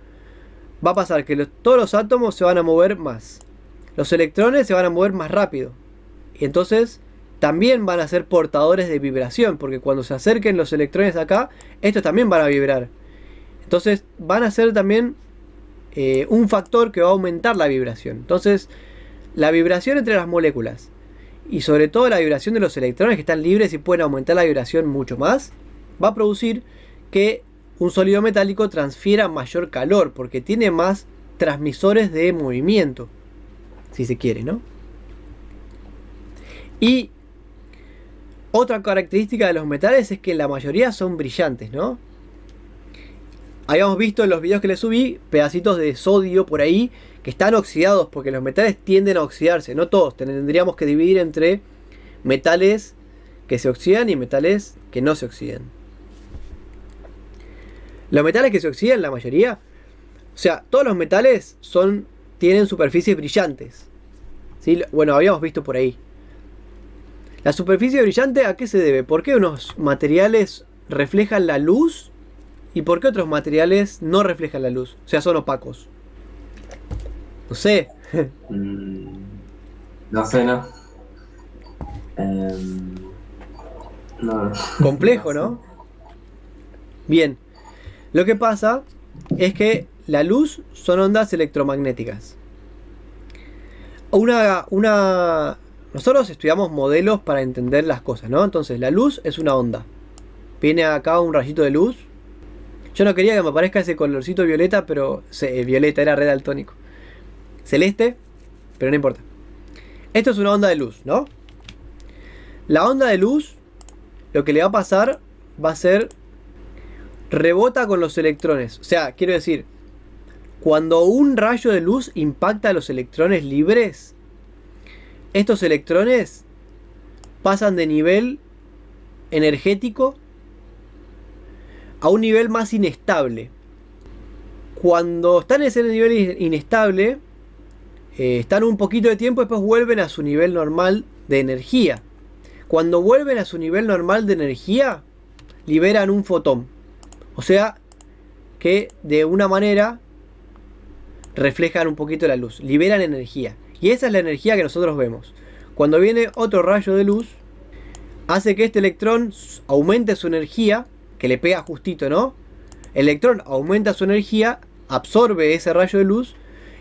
va a pasar que todos los átomos se van a mover más. Los electrones se van a mover más rápido. Y entonces también van a ser portadores de vibración, porque cuando se acerquen los electrones acá, estos también van a vibrar. Entonces van a ser también un factor que va a aumentar la vibración. Entonces, la vibración entre las moléculas y sobre todo la vibración de los electrones que están libres y pueden aumentar la vibración mucho más, va a producir que un sólido metálico transfiera mayor calor, porque tiene más transmisores de movimiento, si se quiere, ¿no? Y otra característica de los metales es que la mayoría son brillantes, ¿no? Habíamos visto en los videos que les subí pedacitos de sodio por ahí que están oxidados, porque los metales tienden a oxidarse, no todos. Tendríamos que dividir entre metales que se oxidan y metales que no se oxidan. Los metales que se oxidan, la mayoría, o sea, todos los metales tienen superficies brillantes, ¿sí? Bueno, habíamos visto por ahí. La superficie brillante, ¿a qué se debe? ¿Por qué unos materiales reflejan la luz y por qué otros materiales no reflejan la luz? O sea, son opacos. No sé. No sé, no. No. Complejo, ¿no? Bien. Lo que pasa es que la luz son ondas electromagnéticas. Nosotros estudiamos modelos para entender las cosas, ¿no? Entonces, la luz es una onda. Viene acá un rayito de luz. Yo no quería que me aparezca ese colorcito violeta, pero violeta era red daltónico. Celeste, pero no importa. Esto es una onda de luz, ¿no? La onda de luz, lo que le va a pasar va a ser rebota con los electrones. O sea, quiero decir, cuando un rayo de luz impacta a los electrones libres, estos electrones pasan de nivel energético a un nivel más inestable. Cuando están en ese nivel inestable, están un poquito de tiempo, después vuelven a su nivel normal de energía. Cuando vuelven a su nivel normal de energía, liberan un fotón. O sea, que de una manera reflejan un poquito la luz, liberan energía. Y esa es la energía que nosotros vemos. Cuando viene otro rayo de luz, hace que este electrón aumente su energía, que le pega justito, ¿no? El electrón aumenta su energía, absorbe ese rayo de luz,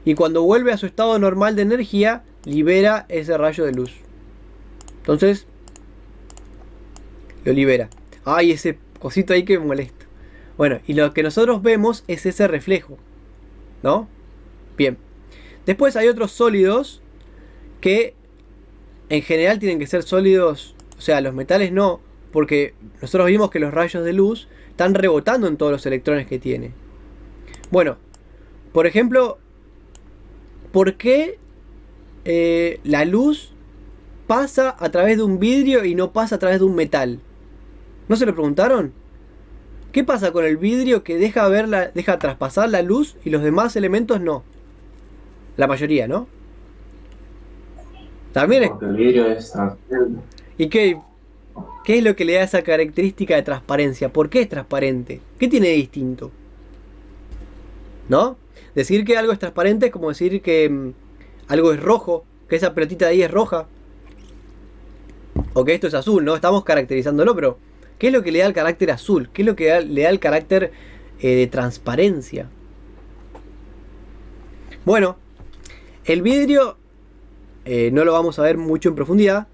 y cuando vuelve a su estado normal de energía, libera ese rayo de luz. Entonces, lo libera. Ay, ese cosito ahí que me molesta. Bueno, y lo que nosotros vemos es ese reflejo, ¿no? Bien. Después hay otros sólidos que en general tienen que ser sólidos, o sea, los metales no, porque nosotros vimos que los rayos de luz están rebotando en todos los electrones que tiene. Bueno, por ejemplo, ¿por qué la luz pasa a través de un vidrio y no pasa a través de un metal? ¿No se lo preguntaron? ¿Qué pasa con el vidrio que deja traspasar la luz y los demás elementos no? La mayoría, ¿no? También es... Porque el vidrio es transparente. ¿Y qué es lo que le da esa característica de transparencia? ¿Por qué es transparente? ¿Qué tiene de distinto? ¿No? Decir que algo es transparente es como decir que algo es rojo, que esa pelotita de ahí es roja, o que esto es azul, ¿no? Estamos caracterizándolo, pero ¿qué es lo que le da el carácter azul? ¿Qué es lo que le da el carácter de transparencia? Bueno, el vidrio, no lo vamos a ver mucho en profundidad,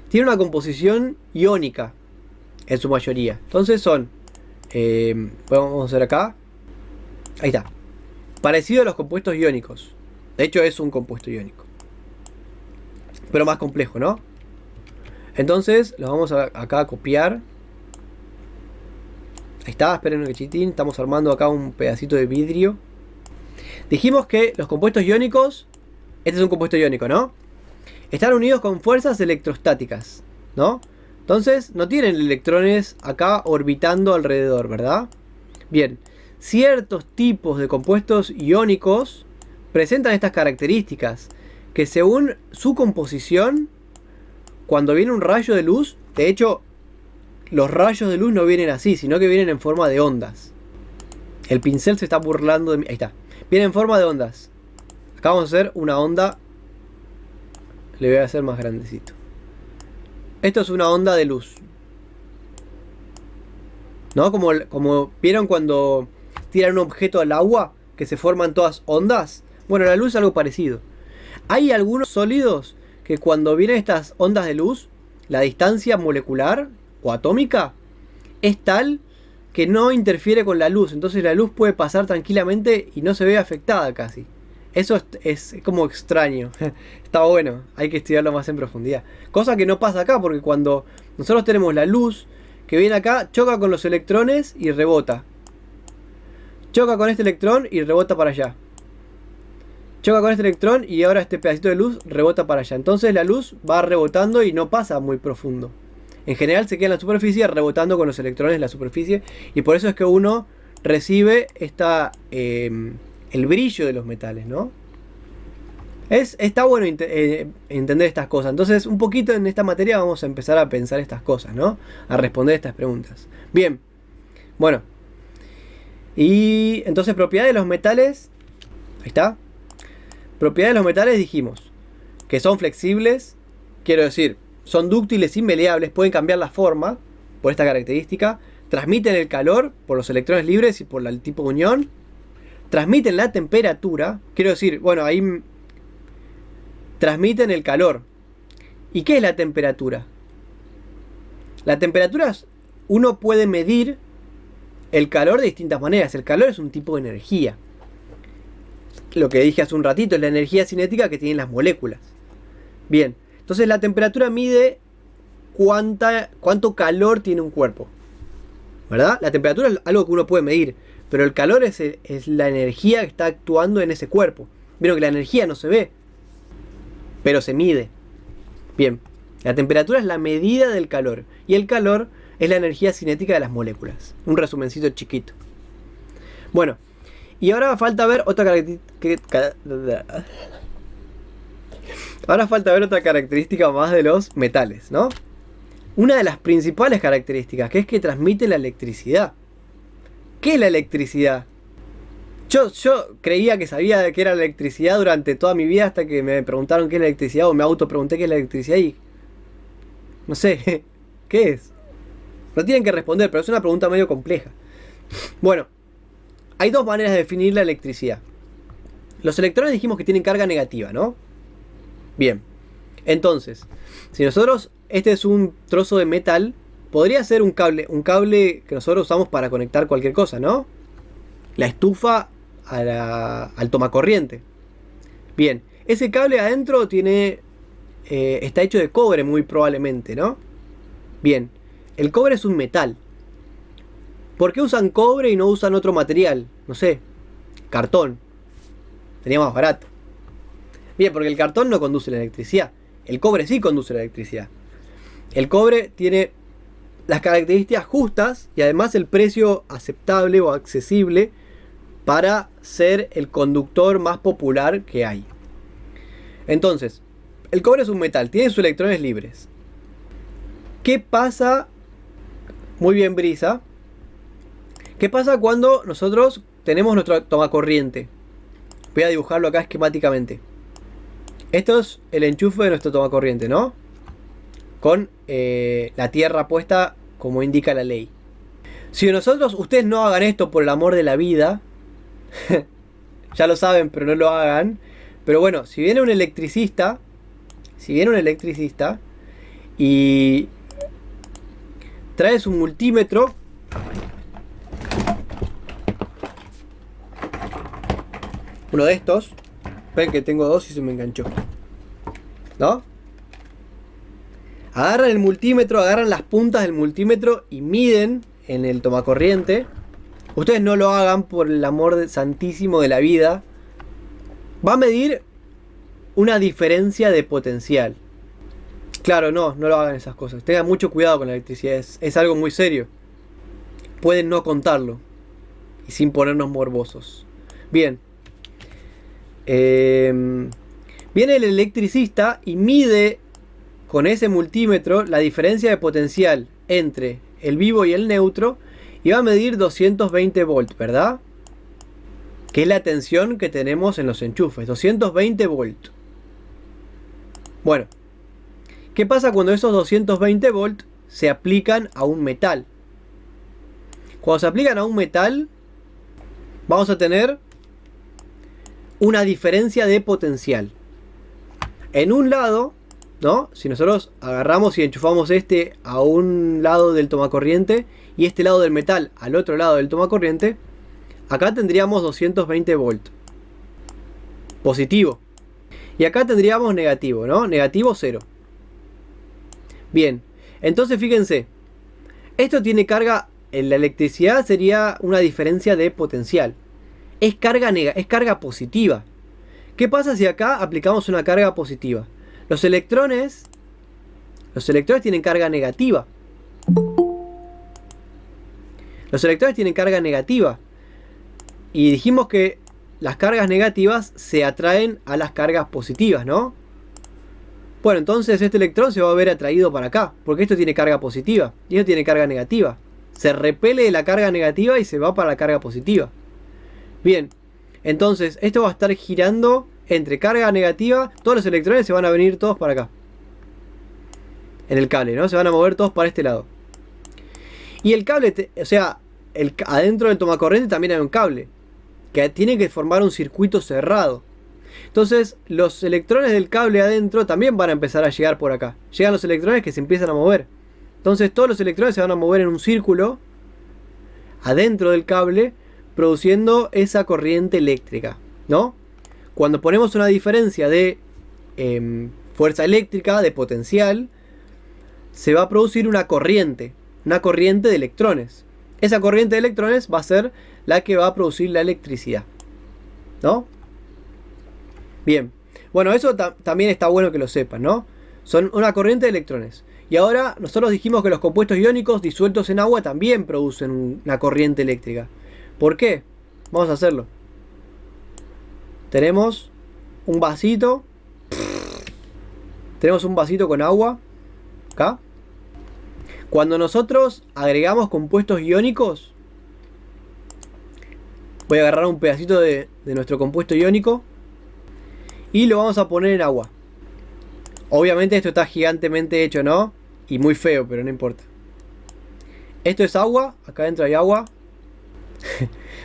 tiene una composición iónica en su mayoría. Entonces son, vamos a ver acá, ahí está, parecido a los compuestos iónicos. De hecho es un compuesto iónico, pero más complejo, ¿no? Entonces lo vamos acá a copiar. Ahí está, esperen un cachitín. Estamos armando acá un pedacito de vidrio. Dijimos que los compuestos iónicos, este es un compuesto iónico, ¿no? Están unidos con fuerzas electrostáticas, ¿no? Entonces no tienen electrones acá orbitando alrededor, ¿verdad? Bien, ciertos tipos de compuestos iónicos presentan estas características, que según su composición, cuando viene un rayo de luz, de hecho, los rayos de luz no vienen así, sino que vienen en forma de ondas. El pincel se está burlando de mí. Ahí está. Viene en forma de ondas. Acá vamos a hacer una onda. Le voy a hacer más grandecito. Esto es una onda de luz, ¿no? Como vieron cuando tiran un objeto al agua, que se forman todas ondas. Bueno, la luz es algo parecido. Hay algunos sólidos que cuando vienen estas ondas de luz, la distancia molecular o atómica es tal que no interfiere con la luz. Entonces la luz puede pasar tranquilamente y no se ve afectada casi. Eso es como extraño. Está bueno, hay que estudiarlo más en profundidad. Cosa que no pasa acá, porque cuando nosotros tenemos la luz que viene acá, choca con los electrones y rebota. Choca con este electrón y rebota para allá. Choca con este electrón y ahora este pedacito de luz rebota para allá. Entonces la luz va rebotando y no pasa muy profundo. En general se queda en la superficie rebotando con los electrones en la superficie. Y por eso es que uno recibe el brillo de los metales, ¿no? Está bueno entender estas cosas. Entonces un poquito en esta materia vamos a empezar a pensar estas cosas, ¿no? A responder estas preguntas. Bien. Bueno. Y entonces propiedades de los metales. Ahí está. Propiedades de los metales dijimos que son flexibles, quiero decir, son dúctiles y maleables, pueden cambiar la forma por esta característica, transmiten el calor por los electrones libres y por el tipo de unión, transmiten la temperatura, quiero decir, bueno, ahí transmiten el calor. ¿Y qué es la temperatura? La temperatura, uno puede medir el calor de distintas maneras. El calor es un tipo de energía. Lo que dije hace un ratito es la energía cinética que tienen las moléculas. Bien, entonces la temperatura mide cuánto calor tiene un cuerpo, ¿verdad? La temperatura es algo que uno puede medir, pero el calor es la energía que está actuando en ese cuerpo. Vieron que la energía no se ve, pero se mide. Bien, la temperatura es la medida del calor y el calor es la energía cinética de las moléculas. Un resumencito chiquito. Bueno, y ahora falta ver otra característica más de los metales, ¿no? Una de las principales características, que es que transmite la electricidad. ¿Qué es la electricidad? Yo creía que sabía de qué era la electricidad durante toda mi vida hasta que me preguntaron qué es la electricidad o me autopregunté qué es la electricidad y... no sé, ¿qué es? No tienen que responder, pero es una pregunta medio compleja. Bueno, hay dos maneras de definir la electricidad. Los electrones dijimos que tienen carga negativa, ¿no? Bien, entonces, si nosotros, este es un trozo de metal, podría ser un cable que nosotros usamos para conectar cualquier cosa, ¿no? La estufa al tomacorriente. Bien, ese cable adentro está hecho de cobre muy probablemente, ¿no? Bien, el cobre es un metal. ¿Por qué usan cobre y no usan otro material? No sé, cartón. Sería más barato. Bien, porque el cartón no conduce la electricidad. El cobre sí conduce la electricidad. El cobre tiene las características justas y además el precio aceptable o accesible para ser el conductor más popular que hay. Entonces, el cobre es un metal, tiene sus electrones libres. ¿Qué pasa? Muy bien, Brisa. ¿Qué pasa cuando nosotros tenemos nuestro tomacorriente? Voy a dibujarlo acá esquemáticamente. Esto es el enchufe de nuestro tomacorriente, ¿no? Con la tierra puesta como indica la ley. Si ustedes no hagan esto por el amor de la vida, ya lo saben, pero no lo hagan. Pero bueno, si viene un electricista y trae su multímetro, uno de estos, ven que tengo dos y se me enganchó, ¿no? Agarran el multímetro, agarran las puntas del multímetro y miden en el tomacorriente. Ustedes no lo hagan por el amor santísimo de la vida. Va a medir una diferencia de potencial. Claro, no lo hagan esas cosas. Tengan mucho cuidado con la electricidad. Es algo muy serio. Pueden no contarlo. Y sin ponernos morbosos. Bien. Viene el electricista y mide con ese multímetro la diferencia de potencial entre el vivo y el neutro. Y va a medir 220 volts, ¿verdad? Que es la tensión que tenemos en los enchufes. 220 volts. Bueno. ¿Qué pasa cuando esos 220 volts se aplican a un metal? Cuando se aplican a un metal, vamos a tener una diferencia de potencial. En un lado, ¿no? Si nosotros agarramos y enchufamos este a un lado del tomacorriente y este lado del metal al otro lado del tomacorriente, acá tendríamos 220 volts. Positivo. Y acá tendríamos negativo, ¿no? Negativo 0. Bien, entonces fíjense, esto tiene carga, en la electricidad sería una diferencia de potencial. Es carga positiva. ¿Qué pasa si acá aplicamos una carga positiva? Los electrones tienen carga negativa. Los electrones tienen carga negativa. Y dijimos que las cargas negativas se atraen a las cargas positivas, ¿no? Bueno, entonces este electrón se va a ver atraído para acá, porque esto tiene carga positiva y esto tiene carga negativa. Se repele de la carga negativa y se va para la carga positiva. Bien, entonces esto va a estar girando entre carga negativa, todos los electrones se van a venir todos para acá. En el cable, ¿no? Se van a mover todos para este lado. Y el cable, adentro del tomacorriente también hay un cable, que tiene que formar un circuito cerrado. Entonces los electrones del cable adentro también van a empezar a llegar por acá. Llegan los electrones que se empiezan a mover. Entonces todos los electrones se van a mover en un círculo adentro del cable, produciendo esa corriente eléctrica, ¿no? Cuando ponemos una diferencia de fuerza eléctrica, de potencial, se va a producir una corriente de electrones. Esa corriente de electrones va a ser la que va a producir la electricidad, ¿no? Bien, bueno, eso también está bueno que lo sepan, ¿no? Son una corriente de electrones. Y ahora nosotros dijimos que los compuestos iónicos disueltos en agua también producen una corriente eléctrica. ¿Por qué? Vamos a hacerlo. Tenemos un vasito. Tenemos un vasito con agua. Acá. Cuando nosotros agregamos compuestos iónicos, voy a agarrar un pedacito de nuestro compuesto iónico y lo vamos a poner en agua. Obviamente esto está gigantemente hecho, ¿no? Y muy feo, pero no importa. Esto es agua, acá adentro hay agua.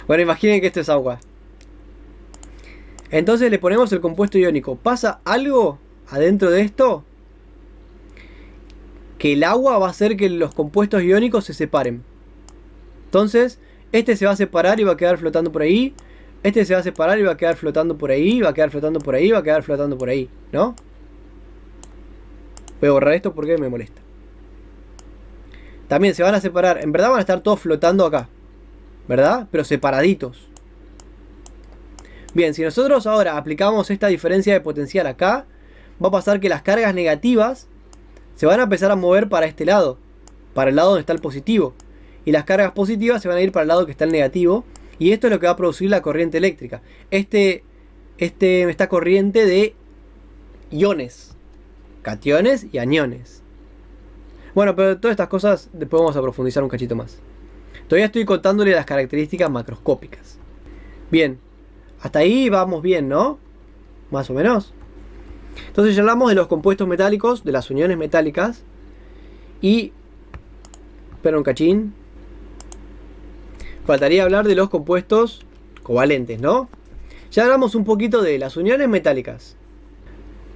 Bueno, imaginen que esto es agua. Entonces le ponemos el compuesto iónico. ¿Pasa algo adentro de esto? que el agua va a hacer que los compuestos iónicos se separen. Entonces, este se va a separar y va a quedar flotando por ahí. Este se va a separar y va a quedar flotando por ahí. Va a quedar flotando por ahí, va a quedar flotando por ahí, ¿no? Voy a borrar esto porque me molesta. También se van a separar. En verdad van a estar todos flotando acá, ¿verdad? Pero separaditos. Bien, si nosotros ahora aplicamos esta diferencia de potencial acá, va a pasar que las cargas negativas se van a empezar a mover para este lado, para el lado donde está el positivo. Y las cargas positivas se van a ir para el lado que está el negativo. Y esto es lo que va a producir la corriente eléctrica. Esta corriente de iones, cationes y aniones. Bueno, pero todas estas cosas después vamos a profundizar un cachito más. Todavía estoy contándole las características macroscópicas. Bien, hasta ahí vamos bien, ¿no? Más o menos. Entonces ya hablamos de los compuestos metálicos, de las uniones metálicas. Y... espera un cachín. Faltaría hablar de los compuestos covalentes, ¿no? Ya hablamos un poquito de las uniones metálicas.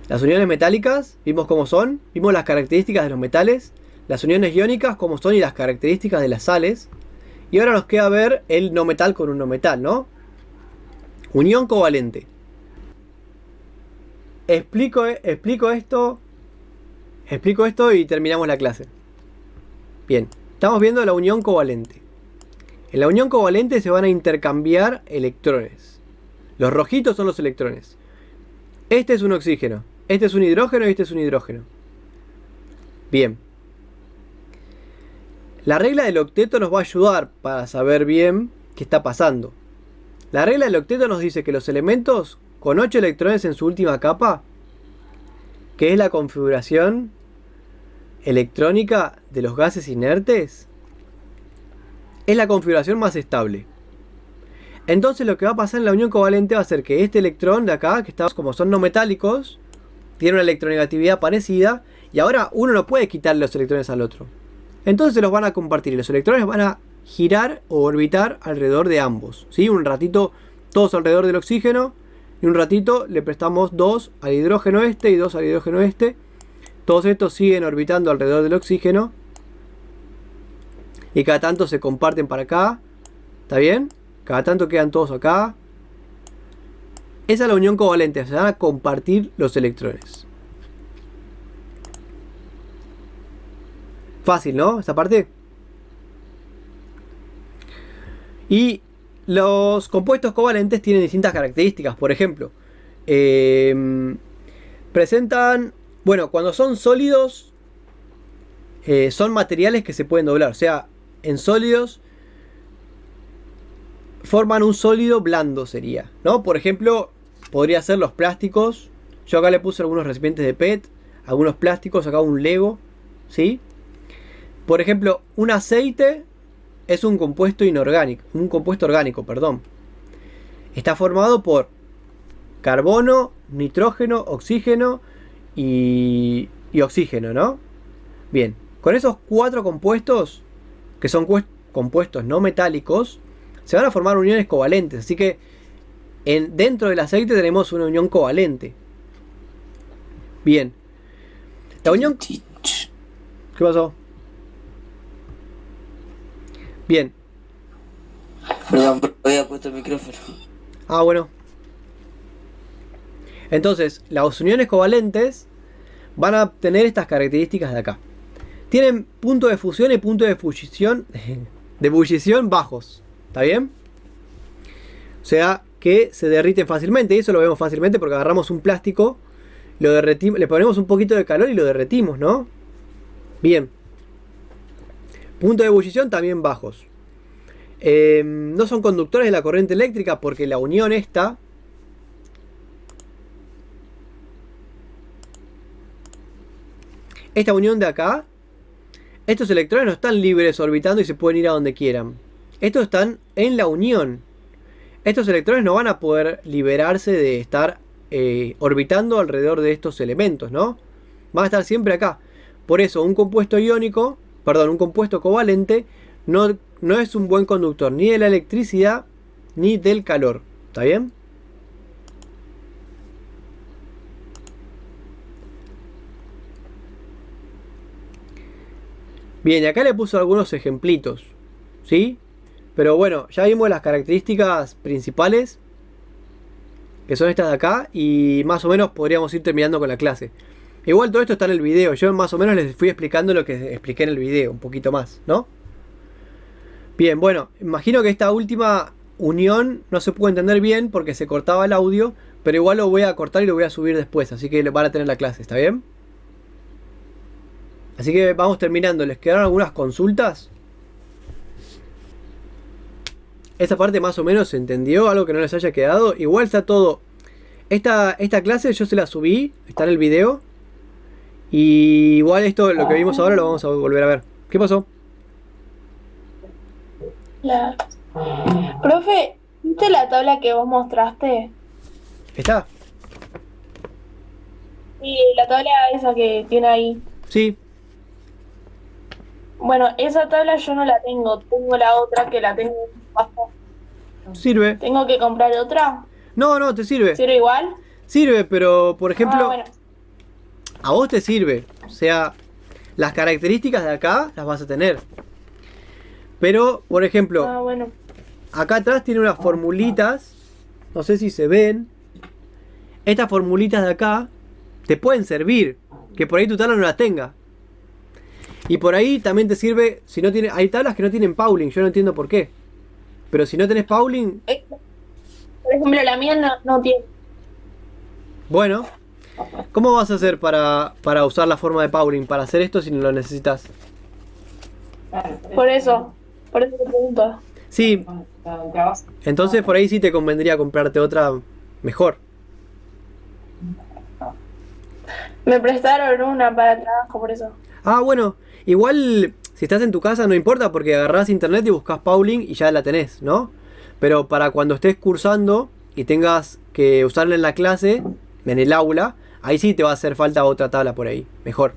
Las uniones metálicas, vimos cómo son, vimos las características de los metales, las uniones iónicas, cómo son y las características de las sales. Y ahora nos queda ver el no metal con un no metal, ¿no? Unión covalente. Explico esto y terminamos la clase. Bien, estamos viendo la unión covalente. En la unión covalente se van a intercambiar electrones. Los rojitos son los electrones. Este es un oxígeno, este es un hidrógeno y este es un hidrógeno. Bien. La regla del octeto nos va a ayudar para saber bien qué está pasando. La regla del octeto nos dice que los elementos con 8 electrones en su última capa, que es la configuración electrónica de los gases inertes, es la configuración más estable. Entonces lo que va a pasar en la unión covalente va a ser que este electrón de acá, que está, como son no metálicos, tiene una electronegatividad parecida, y ahora uno no puede quitarle los electrones al otro. Entonces se los van a compartir y los electrones van a girar o orbitar alrededor de ambos, ¿sí? Un ratito todos alrededor del oxígeno y un ratito le prestamos 2 al hidrógeno este y 2 al hidrógeno este. Todos estos siguen orbitando alrededor del oxígeno y cada tanto se comparten para acá, ¿está bien? Cada tanto quedan todos acá. Esa es la unión covalente, se van a compartir los electrones. Fácil, ¿no? Esta parte. Y los compuestos covalentes tienen distintas características. Por ejemplo, presentan, bueno, cuando son sólidos, son materiales que se pueden doblar. O sea, en sólidos forman un sólido blando, sería, ¿no? Por ejemplo, podría ser los plásticos. Yo acá le puse algunos recipientes de PET, algunos plásticos, acá un Lego, ¿sí? Por ejemplo, un aceite es un compuesto inorgánico, un compuesto orgánico, perdón. Está formado por carbono, nitrógeno, oxígeno y oxígeno, ¿no? Bien, con esos 4 compuestos, que son compuestos no metálicos, se van a formar uniones covalentes. Así que dentro del aceite tenemos una unión covalente. Bien. La unión... ¿Qué pasó? Bien. Perdón, había puesto el micrófono. Ah, bueno. Entonces, las uniones covalentes van a tener estas características de acá. Tienen punto de fusión y punto de ebullición bajos. ¿Está bien? O sea, que se derriten fácilmente. Y eso lo vemos fácilmente porque agarramos un plástico, lo derretimos, le ponemos un poquito de calor y lo derretimos, ¿no? Bien. Punto de ebullición también bajos. No son conductores de la corriente eléctrica porque la unión esta unión de acá, estos electrones no están libres orbitando y se pueden ir a donde quieran. Estos están en la unión. Estos electrones no van a poder liberarse de estar orbitando alrededor de estos elementos, ¿no? Van a estar siempre acá. Por eso un compuesto iónico, perdón, un compuesto covalente no es un buen conductor ni de la electricidad ni del calor. ¿Está bien? Bien, y acá le puso algunos ejemplitos, ¿sí? Pero bueno, ya vimos las características principales, que son estas de acá, y más o menos podríamos ir terminando con la clase. Igual todo esto está en el video, yo más o menos les fui explicando lo que expliqué en el video, un poquito más, ¿no? Bien, bueno, imagino que esta última unión no se puede entender bien porque se cortaba el audio, pero igual lo voy a cortar y lo voy a subir después, así que van a tener la clase, ¿está bien? Así que vamos terminando. ¿Les quedaron algunas consultas? Esa parte más o menos se entendió, algo que no les haya quedado. Igual está todo. Esta clase yo se la subí, está en el video. Y igual esto, lo que vimos ahora, lo vamos a volver a ver. ¿Qué pasó? Profe, ¿viste la tabla que vos mostraste? ¿Está? Sí, la tabla esa que tiene ahí. Sí. Bueno, esa tabla yo no la tengo la otra que la tengo abajo. Sirve. ¿Tengo que comprar otra? No, te sirve. ¿Sirve igual? Sirve, pero por ejemplo, Bueno. a vos te sirve. O sea, las características de acá las vas a tener. Pero, por ejemplo, Bueno. acá atrás tiene unas formulitas. No sé si se ven. Estas formulitas de acá te pueden servir. Que por ahí tu tabla no las tenga. Y por ahí también te sirve. Si no tiene, hay tablas que no tienen Pauling. Yo no entiendo por qué. Pero si no tenés Pauling, Por ejemplo, la mía no tiene. bueno. ¿Cómo vas a hacer para usar la forma de Pauling? Para hacer esto si no lo necesitas. Por eso te pregunto. Sí. Entonces por ahí sí te convendría comprarte otra mejor. Me prestaron una para el trabajo, por eso. Ah, bueno. Igual si estás en tu casa no importa porque agarrás internet y buscas Pauling y ya la tenés, ¿no? Pero para cuando estés cursando y tengas que usarla en la clase, en el aula, ahí sí te va a hacer falta otra tabla por ahí. Mejor.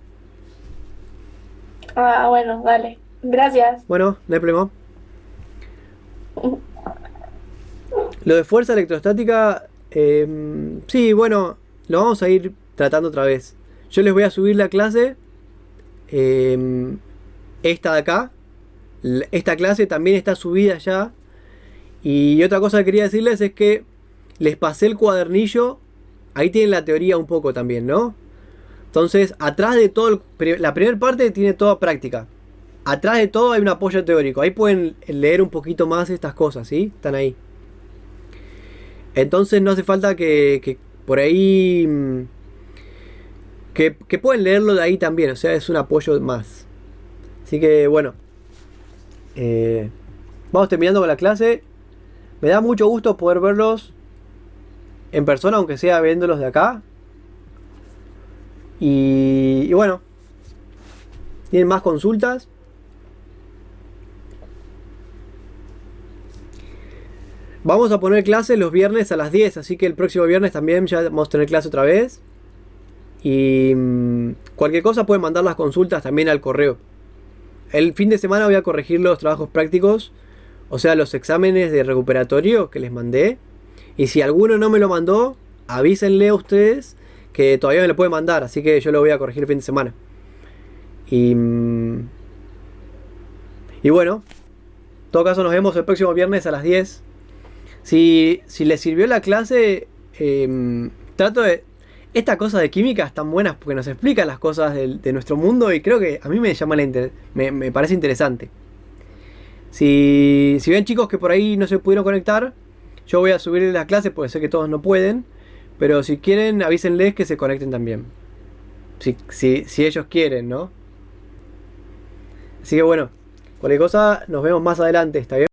Bueno, dale. Gracias. Bueno, no hay problema. Lo de fuerza electrostática, sí, bueno, lo vamos a ir tratando otra vez. Yo les voy a subir la clase, esta de acá. Esta clase también está subida ya. Y otra cosa que quería decirles es que les pasé el cuadernillo. Ahí tienen la teoría un poco también, ¿no? Entonces, atrás de todo, la primera parte tiene toda práctica. Atrás de todo hay un apoyo teórico. Ahí pueden leer un poquito más estas cosas, ¿sí? Están ahí. Entonces no hace falta que por ahí... Que pueden leerlo de ahí también. O sea, es un apoyo más. Así que bueno. Vamos terminando con la clase. Me da mucho gusto poder verlos en persona, aunque sea viéndolos de acá. Y bueno. ¿Tienen más consultas? Vamos a poner clase los viernes a las 10, así que el próximo viernes también ya vamos a tener clase otra vez. Y cualquier cosa pueden mandar las consultas también al correo. El fin de semana voy a corregir los trabajos prácticos, o sea, los exámenes de recuperatorio que les mandé. Y si alguno no me lo mandó, avísenle a ustedes que todavía me lo pueden mandar, así que yo lo voy a corregir el fin de semana. Y bueno, en todo caso nos vemos el próximo viernes a las 10. Si les sirvió la clase, trato de... Estas cosas de química están buenas porque nos explican las cosas de nuestro mundo y creo que a mí me llama me parece interesante. Si ven chicos que por ahí no se pudieron conectar, yo voy a subir la clase porque sé que todos no pueden, pero si quieren avísenles que se conecten también. Si ellos quieren, ¿no? Así que bueno, cualquier cosa nos vemos más adelante, ¿está bien?